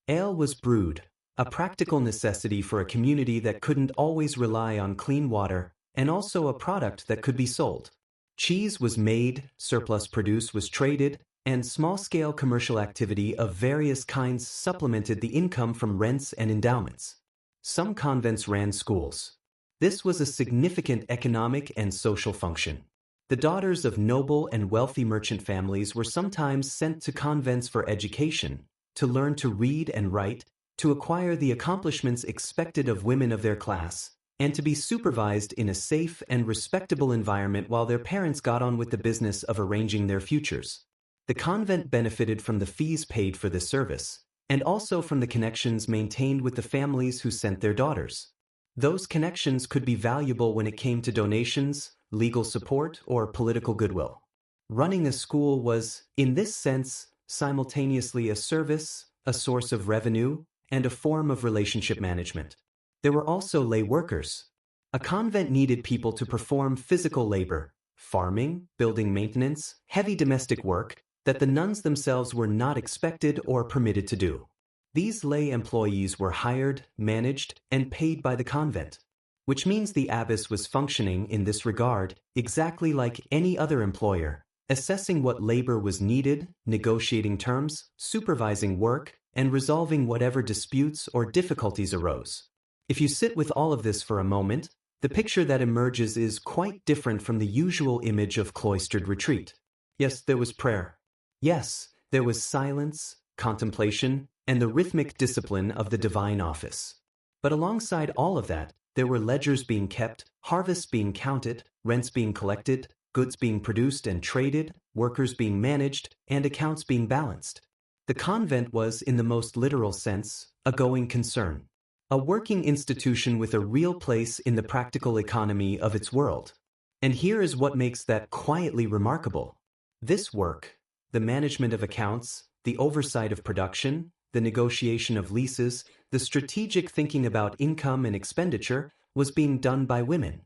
Speaker 1: Ale was brewed, a practical necessity for a community that couldn't always rely on clean water, and also a product that could be sold. Cheese was made, surplus produce was traded, and small-scale commercial activity of various kinds supplemented the income from rents and endowments. Some convents ran schools. This was a significant economic and social function. The daughters of noble and wealthy merchant families were sometimes sent to convents for education, to learn to read and write, to acquire the accomplishments expected of women of their class, and to be supervised in a safe and respectable environment while their parents got on with the business of arranging their futures. The convent benefited from the fees paid for this service, and also from the connections maintained with the families who sent their daughters. Those connections could be valuable when it came to donations, legal support, or political goodwill. Running a school was, in this sense, simultaneously a service, a source of revenue, and a form of relationship management. There were also lay workers. A convent needed people to perform physical labor, farming, building maintenance, heavy domestic work, that the nuns themselves were not expected or permitted to do. These lay employees were hired, managed, and paid by the convent, which means the abbess was functioning in this regard exactly like any other employer, assessing what labor was needed, negotiating terms, supervising work, and resolving whatever disputes or difficulties arose. If you sit with all of this for a moment, the picture that emerges is quite different from the usual image of cloistered retreat. Yes, there was prayer. Yes, there was silence, contemplation, and the rhythmic discipline of the divine office. But alongside all of that, there were ledgers being kept, harvests being counted, rents being collected, goods being produced and traded, workers being managed, and accounts being balanced. The convent was, in the most literal sense, a going concern, a working institution with a real place in the practical economy of its world. And here is what makes that quietly remarkable. This work, the management of accounts, the oversight of production, the negotiation of leases, the strategic thinking about income and expenditure, was being done by women.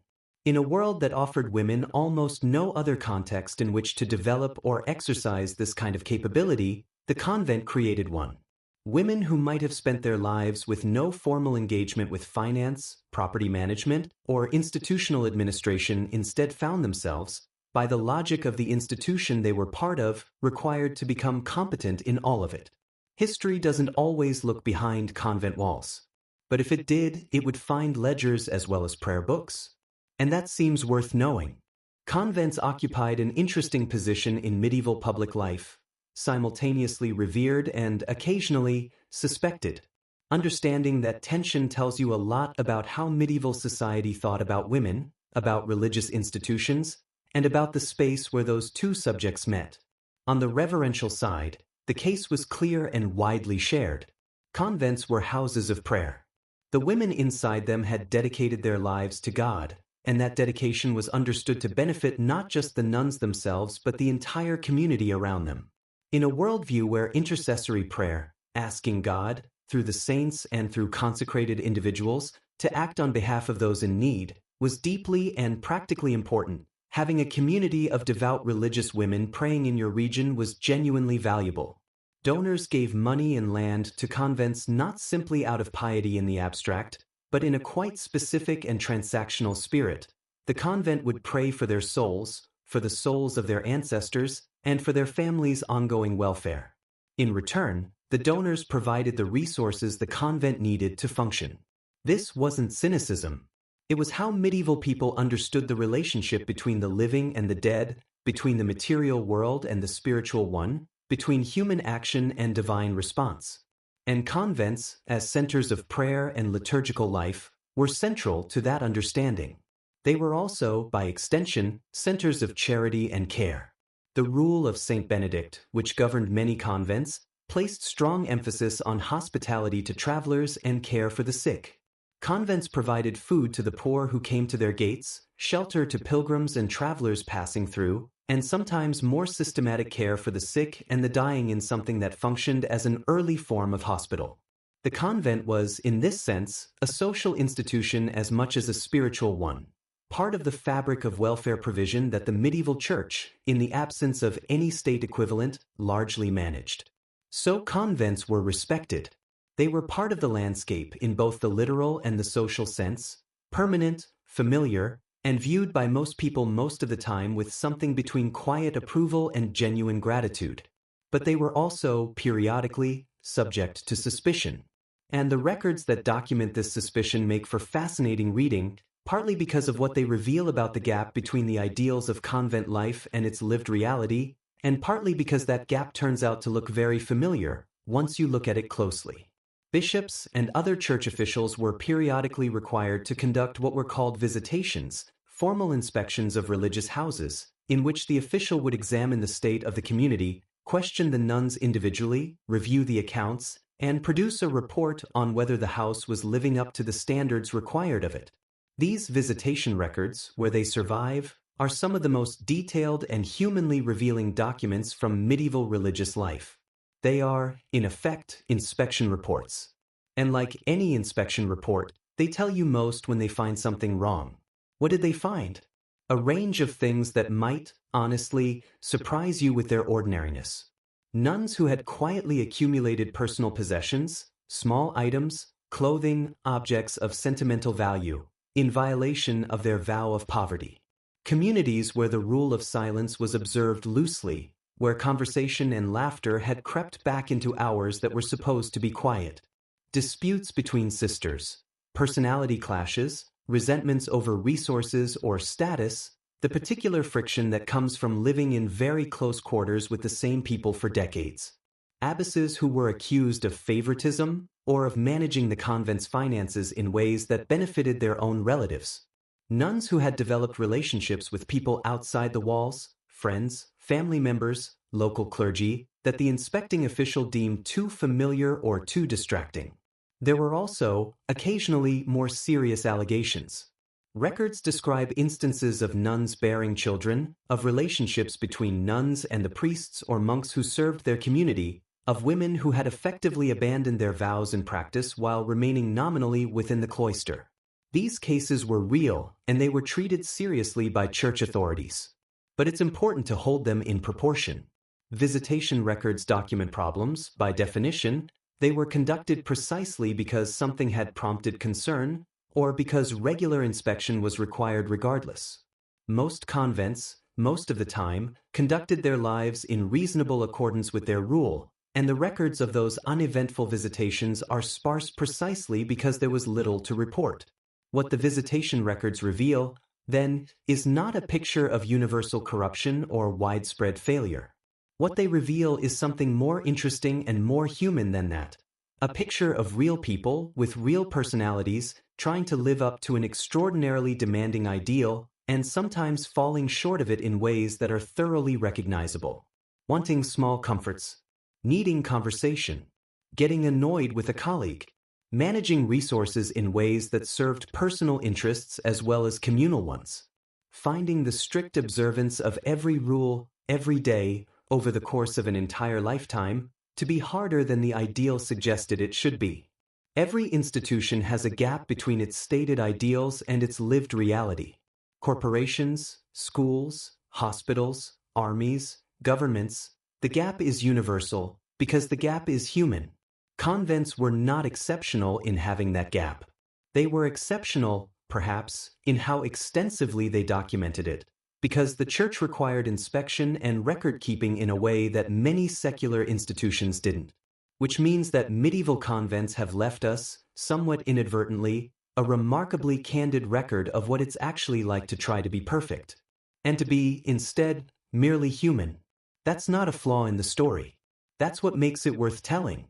Speaker 1: In a world that offered women almost no other context in which to develop or exercise this kind of capability, the convent created one. Women who might have spent their lives with no formal engagement with finance, property management, or institutional administration instead found themselves, by the logic of the institution they were part of, required to become competent in all of it. History doesn't always look behind convent walls. But if it did, it would find ledgers as well as prayer books. And that seems worth knowing. Convents occupied an interesting position in medieval public life, simultaneously revered and, occasionally, suspected. Understanding that tension tells you a lot about how medieval society thought about women, about religious institutions, and about the space where those two subjects met. On the reverential side, the case was clear and widely shared. Convents were houses of prayer. The women inside them had dedicated their lives to God, and that dedication was understood to benefit not just the nuns themselves but the entire community around them. In a worldview where intercessory prayer, asking God, through the saints and through consecrated individuals, to act on behalf of those in need, was deeply and practically important, having a community of devout religious women praying in your region was genuinely valuable. Donors gave money and land to convents not simply out of piety in the abstract, but in a quite specific and transactional spirit. The convent would pray for their souls, for the souls of their ancestors, and for their families' ongoing welfare. In return, the donors provided the resources the convent needed to function. This wasn't cynicism. It was how medieval people understood the relationship between the living and the dead, between the material world and the spiritual one, between human action and divine response. And convents, as centers of prayer and liturgical life, were central to that understanding. They were also, by extension, centers of charity and care. The rule of Saint Benedict, which governed many convents, placed strong emphasis on hospitality to travelers and care for the sick. Convents provided food to the poor who came to their gates, shelter to pilgrims and travelers passing through, and sometimes more systematic care for the sick and the dying in something that functioned as an early form of hospital. The convent was, in this sense, a social institution as much as a spiritual one, part of the fabric of welfare provision that the medieval church, in the absence of any state equivalent, largely managed. So convents were respected. They were part of the landscape in both the literal and the social sense, permanent, familiar, and viewed by most people most of the time with something between quiet approval and genuine gratitude. But they were also, periodically, subject to suspicion. And the records that document this suspicion make for fascinating reading, partly because of what they reveal about the gap between the ideals of convent life and its lived reality, and partly because that gap turns out to look very familiar once you look at it closely. Bishops and other church officials were periodically required to conduct what were called visitations, formal inspections of religious houses, in which the official would examine the state of the community, question the nuns individually, review the accounts, and produce a report on whether the house was living up to the standards required of it. These visitation records, where they survive, are some of the most detailed and humanly revealing documents from medieval religious life. They are, in effect, inspection reports. And like any inspection report, they tell you most when they find something wrong. What did they find? A range of things that might, honestly, surprise you with their ordinariness. Nuns who had quietly accumulated personal possessions, small items, clothing, objects of sentimental value, in violation of their vow of poverty. Communities where the rule of silence was observed loosely, where conversation and laughter had crept back into hours that were supposed to be quiet. Disputes between sisters, personality clashes, resentments over resources or status, the particular friction that comes from living in very close quarters with the same people for decades. Abbesses who were accused of favoritism or of managing the convent's finances in ways that benefited their own relatives. Nuns who had developed relationships with people outside the walls, friends, family members, local clergy, that the inspecting official deemed too familiar or too distracting. There were also, occasionally, more serious allegations. Records describe instances of nuns bearing children, of relationships between nuns and the priests or monks who served their community, of women who had effectively abandoned their vows and practice while remaining nominally within the cloister. These cases were real, and they were treated seriously by church authorities. But it's important to hold them in proportion. Visitation records document problems. By definition, they were conducted precisely because something had prompted concern, or because regular inspection was required regardless. Most convents, most of the time, conducted their lives in reasonable accordance with their rule, and the records of those uneventful visitations are sparse precisely because there was little to report. What the visitation records reveal, then, is not a picture of universal corruption or widespread failure. What they reveal is something more interesting and more human than that. A picture of real people with real personalities trying to live up to an extraordinarily demanding ideal and sometimes falling short of it in ways that are thoroughly recognizable. Wanting small comforts, needing conversation, getting annoyed with a colleague, managing resources in ways that served personal interests as well as communal ones, finding the strict observance of every rule, every day, over the course of an entire lifetime, to be harder than the ideal suggested it should be. Every institution has a gap between its stated ideals and its lived reality. Corporations, schools, hospitals, armies, governments, the gap is universal because the gap is human. Convents were not exceptional in having that gap. They were exceptional, perhaps, in how extensively they documented it, because the church required inspection and record-keeping in a way that many secular institutions didn't. Which means that medieval convents have left us, somewhat inadvertently, a remarkably candid record of what it's actually like to try to be perfect. And to be, instead, merely human. That's not a flaw in the story. That's what makes it worth telling.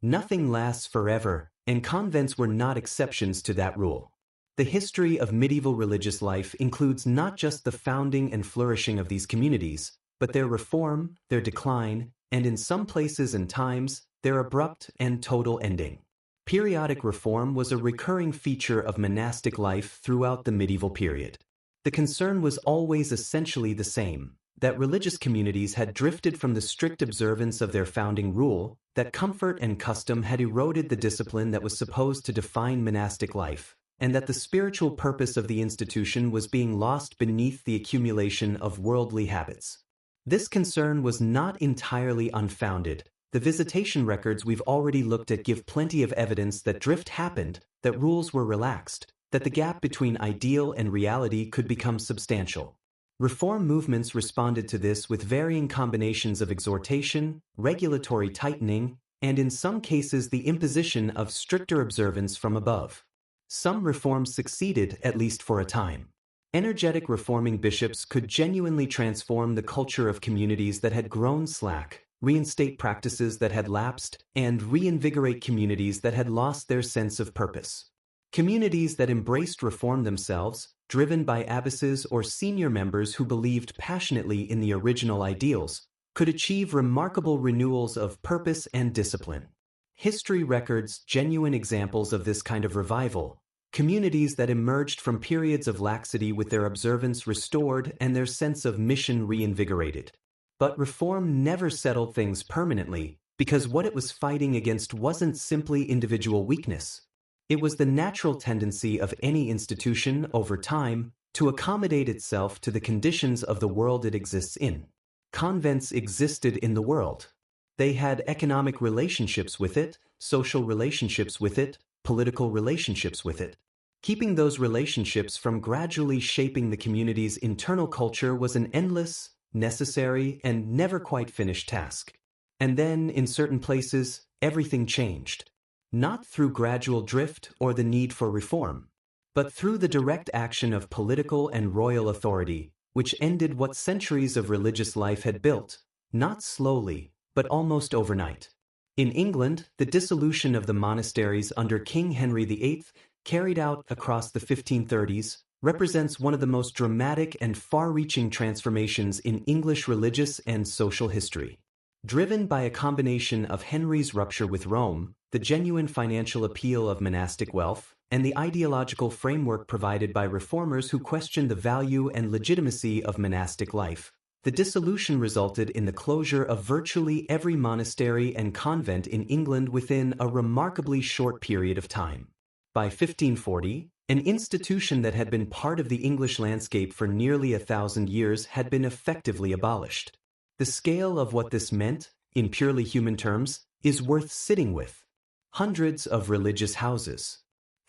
Speaker 1: Nothing lasts forever, and convents were not exceptions to that rule. The history of medieval religious life includes not just the founding and flourishing of these communities, but their reform, their decline, and in some places and times, their abrupt and total ending. Periodic reform was a recurring feature of monastic life throughout the medieval period. The concern was always essentially the same, that religious communities had drifted from the strict observance of their founding rule, that comfort and custom had eroded the discipline that was supposed to define monastic life, and that the spiritual purpose of the institution was being lost beneath the accumulation of worldly habits. This concern was not entirely unfounded. The visitation records we've already looked at give plenty of evidence that drift happened, that rules were relaxed, that the gap between ideal and reality could become substantial. Reform movements responded to this with varying combinations of exhortation, regulatory tightening, and in some cases the imposition of stricter observance from above. Some reforms succeeded, at least for a time. Energetic reforming bishops could genuinely transform the culture of communities that had grown slack, reinstate practices that had lapsed, and reinvigorate communities that had lost their sense of purpose. Communities that embraced reform themselves, driven by abbesses or senior members who believed passionately in the original ideals, could achieve remarkable renewals of purpose and discipline. History records genuine examples of this kind of revival, communities that emerged from periods of laxity with their observance restored and their sense of mission reinvigorated. But reform never settled things permanently, because what it was fighting against wasn't simply individual weakness. It was the natural tendency of any institution, over time, to accommodate itself to the conditions of the world it exists in. Convents existed in the world. They had economic relationships with it, social relationships with it, political relationships with it. Keeping those relationships from gradually shaping the community's internal culture was an endless, necessary, and never quite finished task. And then, in certain places, everything changed. Not through gradual drift or the need for reform, but through the direct action of political and royal authority, which ended what centuries of religious life had built, not slowly, but almost overnight. In England, the dissolution of the monasteries under King Henry VIII, carried out across the 1530s, represents one of the most dramatic and far-reaching transformations in English religious and social history. Driven by a combination of Henry's rupture with Rome, the genuine financial appeal of monastic wealth, and the ideological framework provided by reformers who questioned the value and legitimacy of monastic life, the dissolution resulted in the closure of virtually every monastery and convent in England within a remarkably short period of time. By 1540, an institution that had been part of the English landscape for nearly 1,000 years had been effectively abolished. The scale of what this meant, in purely human terms, is worth sitting with. Hundreds of religious houses.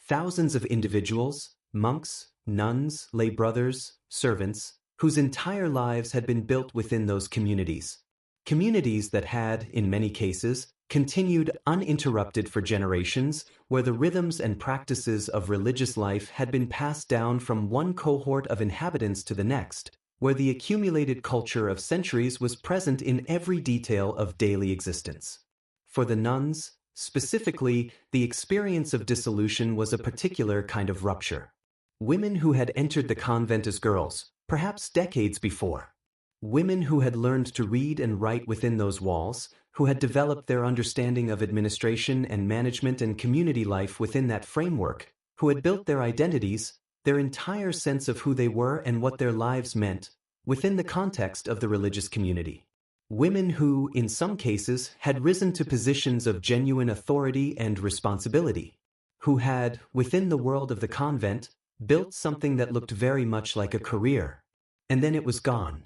Speaker 1: Thousands of individuals, monks, nuns, lay brothers, servants, whose entire lives had been built within those communities. Communities that had, in many cases, continued uninterrupted for generations, where the rhythms and practices of religious life had been passed down from one cohort of inhabitants to the next, where the accumulated culture of centuries was present in every detail of daily existence. For the nuns, specifically, the experience of dissolution was a particular kind of rupture. Women who had entered the convent as girls, perhaps decades before. Women who had learned to read and write within those walls, who had developed their understanding of administration and management and community life within that framework, who had built their identities, their entire sense of who they were and what their lives meant, within the context of the religious community. Women who, in some cases, had risen to positions of genuine authority and responsibility, who had, within the world of the convent, built something that looked very much like a career. And then it was gone.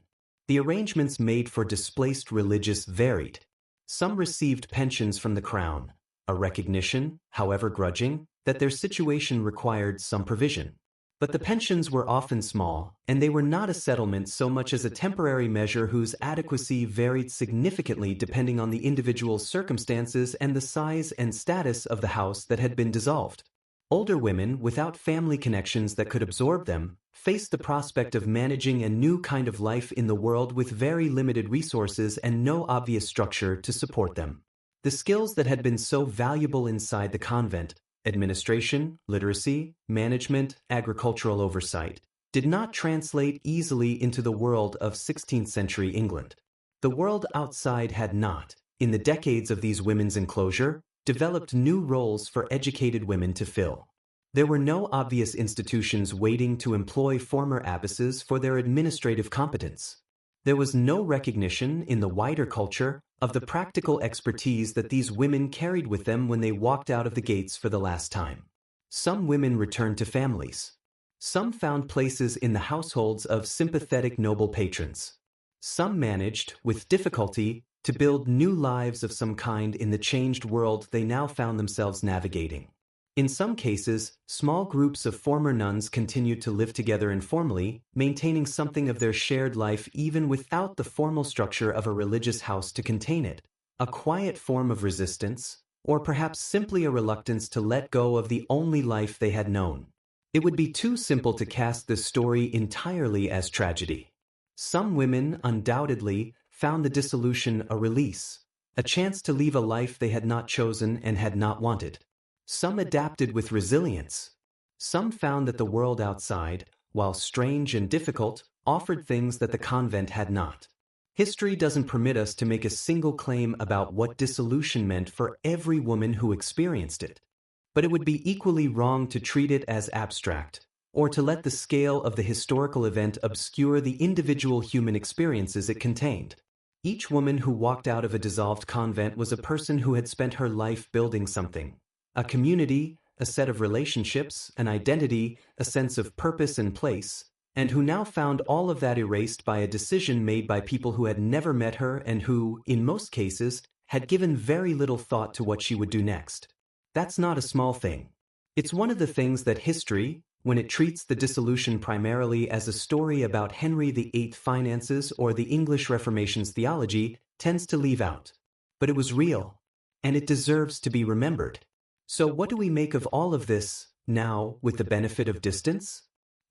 Speaker 1: The arrangements made for displaced religious varied. Some received pensions from the crown, a recognition, however grudging, that their situation required some provision. But the pensions were often small, and they were not a settlement so much as a temporary measure whose adequacy varied significantly depending on the individual's circumstances and the size and status of the house that had been dissolved. Older women, without family connections that could absorb them, faced the prospect of managing a new kind of life in the world with very limited resources and no obvious structure to support them. The skills that had been so valuable inside the convent, administration, literacy, management, agricultural oversight, did not translate easily into the world of 16th century England. The world outside had not, in the decades of these women's enclosure, developed new roles for educated women to fill. There were no obvious institutions waiting to employ former abbesses for their administrative competence. There was no recognition in the wider culture of the practical expertise that these women carried with them when they walked out of the gates for the last time. Some women returned to families. Some found places in the households of sympathetic noble patrons. Some managed, with difficulty, to build new lives of some kind in the changed world they now found themselves navigating. In some cases, small groups of former nuns continued to live together informally, maintaining something of their shared life even without the formal structure of a religious house to contain it. A quiet form of resistance, or perhaps simply a reluctance to let go of the only life they had known. It would be too simple to cast this story entirely as tragedy. Some women, undoubtedly, found the dissolution a release, a chance to leave a life they had not chosen and had not wanted. Some adapted with resilience. Some found that the world outside, while strange and difficult, offered things that the convent had not. History doesn't permit us to make a single claim about what dissolution meant for every woman who experienced it. But it would be equally wrong to treat it as abstract, or to let the scale of the historical event obscure the individual human experiences it contained. Each woman who walked out of a dissolved convent was a person who had spent her life building something. A community, a set of relationships, an identity, a sense of purpose and place, and who now found all of that erased by a decision made by people who had never met her and who, in most cases, had given very little thought to what she would do next. That's not a small thing. It's one of the things that history, when it treats the dissolution primarily as a story about Henry VIII's finances or the English Reformation's theology, tends to leave out. But it was real, and it deserves to be remembered. So what do we make of all of this, now, with the benefit of distance?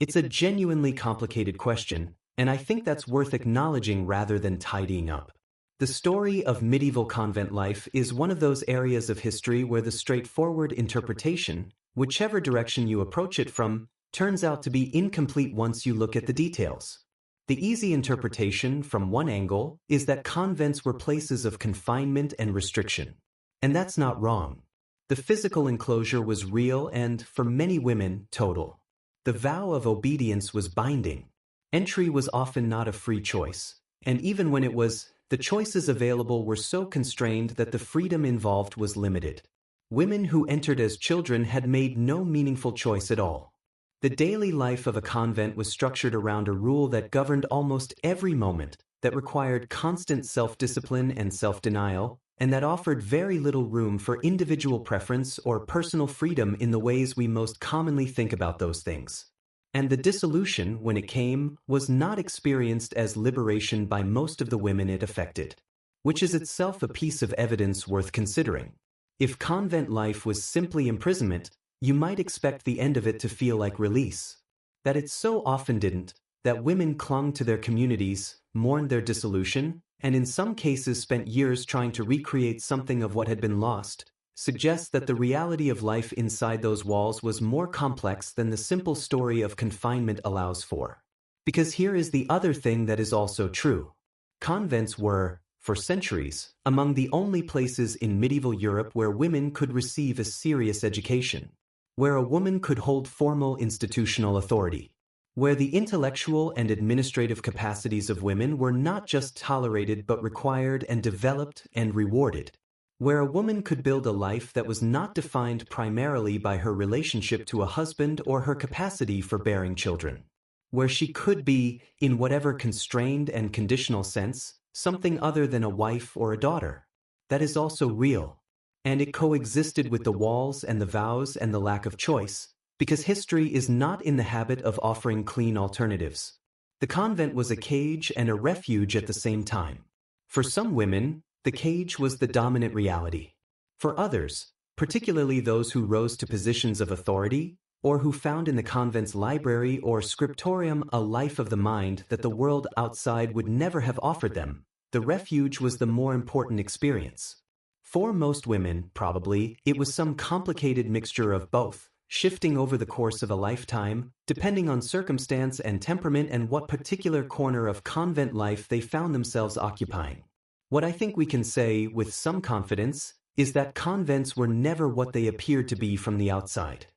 Speaker 1: It's a genuinely complicated question, and I think that's worth acknowledging rather than tidying up. The story of medieval convent life is one of those areas of history where the straightforward interpretation, whichever direction you approach it from, turns out to be incomplete once you look at the details. The easy interpretation, from one angle, is that convents were places of confinement and restriction. And that's not wrong. The physical enclosure was real and, for many women, total. The vow of obedience was binding. Entry was often not a free choice, and even when it was, the choices available were so constrained that the freedom involved was limited. Women who entered as children had made no meaningful choice at all. The daily life of a convent was structured around a rule that governed almost every moment, that required constant self-discipline and self-denial, and that offered very little room for individual preference or personal freedom in the ways we most commonly think about those things. And the dissolution, when it came, was not experienced as liberation by most of the women it affected, which is itself a piece of evidence worth considering. If convent life was simply imprisonment, you might expect the end of it to feel like release. That it so often didn't, that women clung to their communities, mourned their dissolution, and in some cases spent years trying to recreate something of what had been lost, suggests that the reality of life inside those walls was more complex than the simple story of confinement allows for. Because here is the other thing that is also true. Convents were, for centuries, among the only places in medieval Europe where women could receive a serious education, where a woman could hold formal institutional authority, where the intellectual and administrative capacities of women were not just tolerated but required and developed and rewarded, where a woman could build a life that was not defined primarily by her relationship to a husband or her capacity for bearing children, where she could be, in whatever constrained and conditional sense, something other than a wife or a daughter. That is also real. and it coexisted with the walls and the vows and the lack of choice, because history is not in the habit of offering clean alternatives. The convent was a cage and a refuge at the same time. For some women, the cage was the dominant reality. For others, particularly those who rose to positions of authority, or who found in the convent's library or scriptorium a life of the mind that the world outside would never have offered them, the refuge was the more important experience. For most women, probably, it was some complicated mixture of both, shifting over the course of a lifetime, depending on circumstance and temperament and what particular corner of convent life they found themselves occupying. What I think we can say, with some confidence, is that convents were never what they appeared to be from the outside.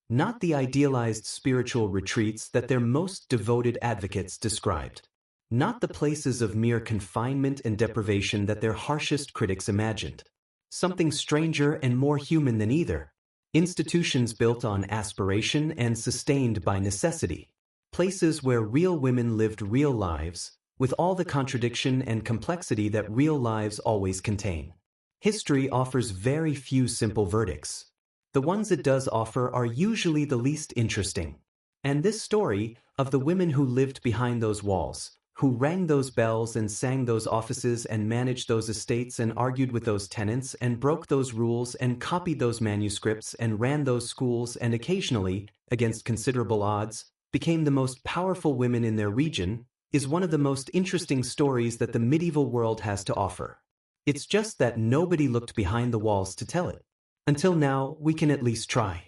Speaker 1: Not the idealized spiritual retreats that their most devoted advocates described. Not the places of mere confinement and deprivation that their harshest critics imagined. Something stranger and more human than either. Institutions built on aspiration and sustained by necessity. Places where real women lived real lives, with all the contradiction and complexity that real lives always contain. History offers very few simple verdicts. The ones it does offer are usually the least interesting. And this story, of the women who lived behind those walls, who rang those bells and sang those offices and managed those estates and argued with those tenants and broke those rules and copied those manuscripts and ran those schools and occasionally, against considerable odds, became the most powerful women in their region, is one of the most interesting stories that the medieval world has to offer. It's just that nobody looked behind the walls to tell it. Until now, we can at least try.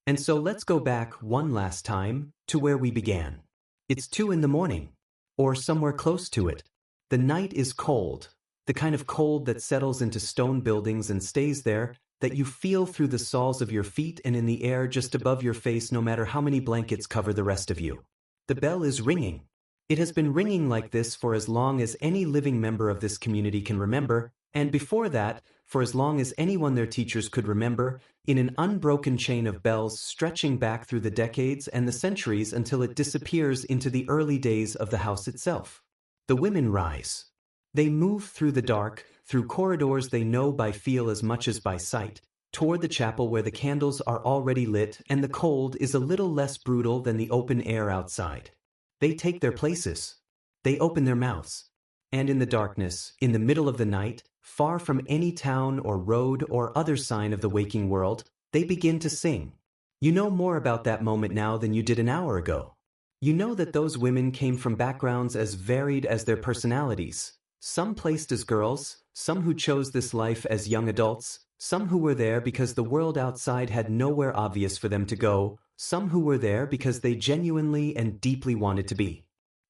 Speaker 1: And so let's go back one last time to where we began. It's 2 a.m. Or somewhere close to it. The night is cold, the kind of cold that settles into stone buildings and stays there, that you feel through the soles of your feet and in the air just above your face no matter how many blankets cover the rest of you. The bell is ringing. It has been ringing like this for as long as any living member of this community can remember, and before that, for as long as anyone their teachers could remember, in an unbroken chain of bells stretching back through the decades and the centuries until it disappears into the early days of the house itself. The women rise. They move through the dark, through corridors they know by feel as much as by sight, toward the chapel where the candles are already lit and the cold is a little less brutal than the open air outside. They take their places. They open their mouths. And in the darkness, in the middle of the night, far from any town or road or other sign of the waking world, they begin to sing. You know more about that moment now than you did an hour ago. You know that those women came from backgrounds as varied as their personalities. Some placed as girls, some who chose this life as young adults, some who were there because the world outside had nowhere obvious for them to go, some who were there because they genuinely and deeply wanted to be.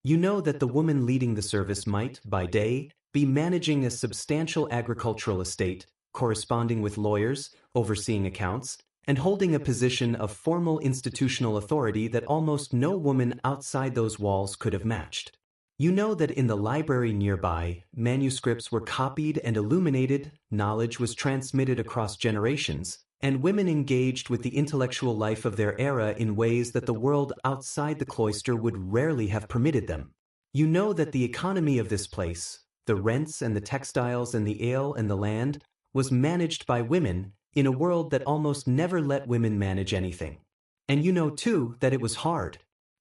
Speaker 1: You know that the woman leading the service might, by day, be managing a substantial agricultural estate, corresponding with lawyers, overseeing accounts, and holding a position of formal institutional authority that almost no woman outside those walls could have matched. You know that in the library nearby, manuscripts were copied and illuminated, knowledge was transmitted across generations, and women engaged with the intellectual life of their era in ways that the world outside the cloister would rarely have permitted them. You know that the economy of this place, the rents and the textiles and the ale and the land, was managed by women in a world that almost never let women manage anything. And you know, too, that it was hard,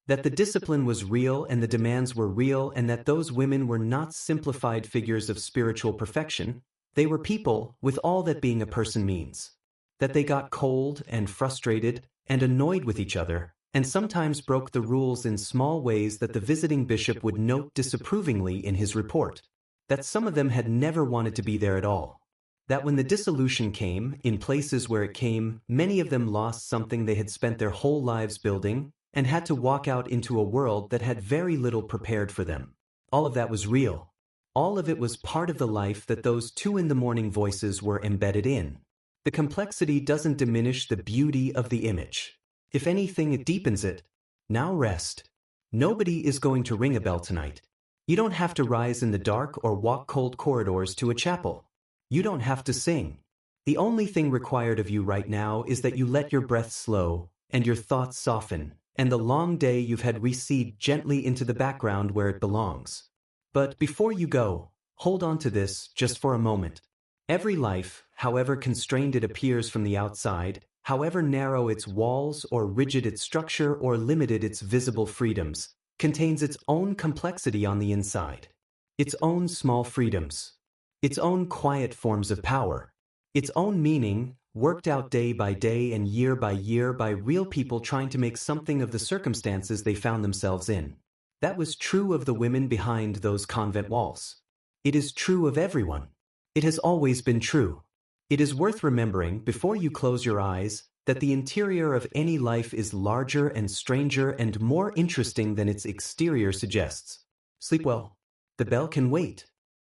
Speaker 1: that the discipline was real and the demands were real, and that those women were not simplified figures of spiritual perfection. They were people with all that being a person means. That they got cold and frustrated and annoyed with each other, and sometimes broke the rules in small ways that the visiting bishop would note disapprovingly in his report. That some of them had never wanted to be there at all. That when the dissolution came, in places where it came, many of them lost something they had spent their whole lives building, and had to walk out into a world that had very little prepared for them. All of that was real. All of it was part of the life that those 2 a.m. voices were embedded in. The complexity doesn't diminish the beauty of the image. If anything, it deepens it. Now rest. Nobody is going to ring a bell tonight. You don't have to rise in the dark or walk cold corridors to a chapel. You don't have to sing. The only thing required of you right now is that you let your breath slow and your thoughts soften, and the long day you've had recede gently into the background where it belongs. But before you go, hold on to this just for a moment. Every life, however constrained it appears from the outside, however narrow its walls or rigid its structure or limited its visible freedoms, contains its own complexity on the inside. Its own small freedoms. Its own quiet forms of power. Its own meaning, worked out day by day and year by real people trying to make something of the circumstances they found themselves in. That was true of the women behind those convent walls. It is true of everyone. It has always been true. It is worth remembering, before you close your eyes, that the interior of any life is larger and stranger and more interesting than its exterior suggests. Sleep well. The bell can wait.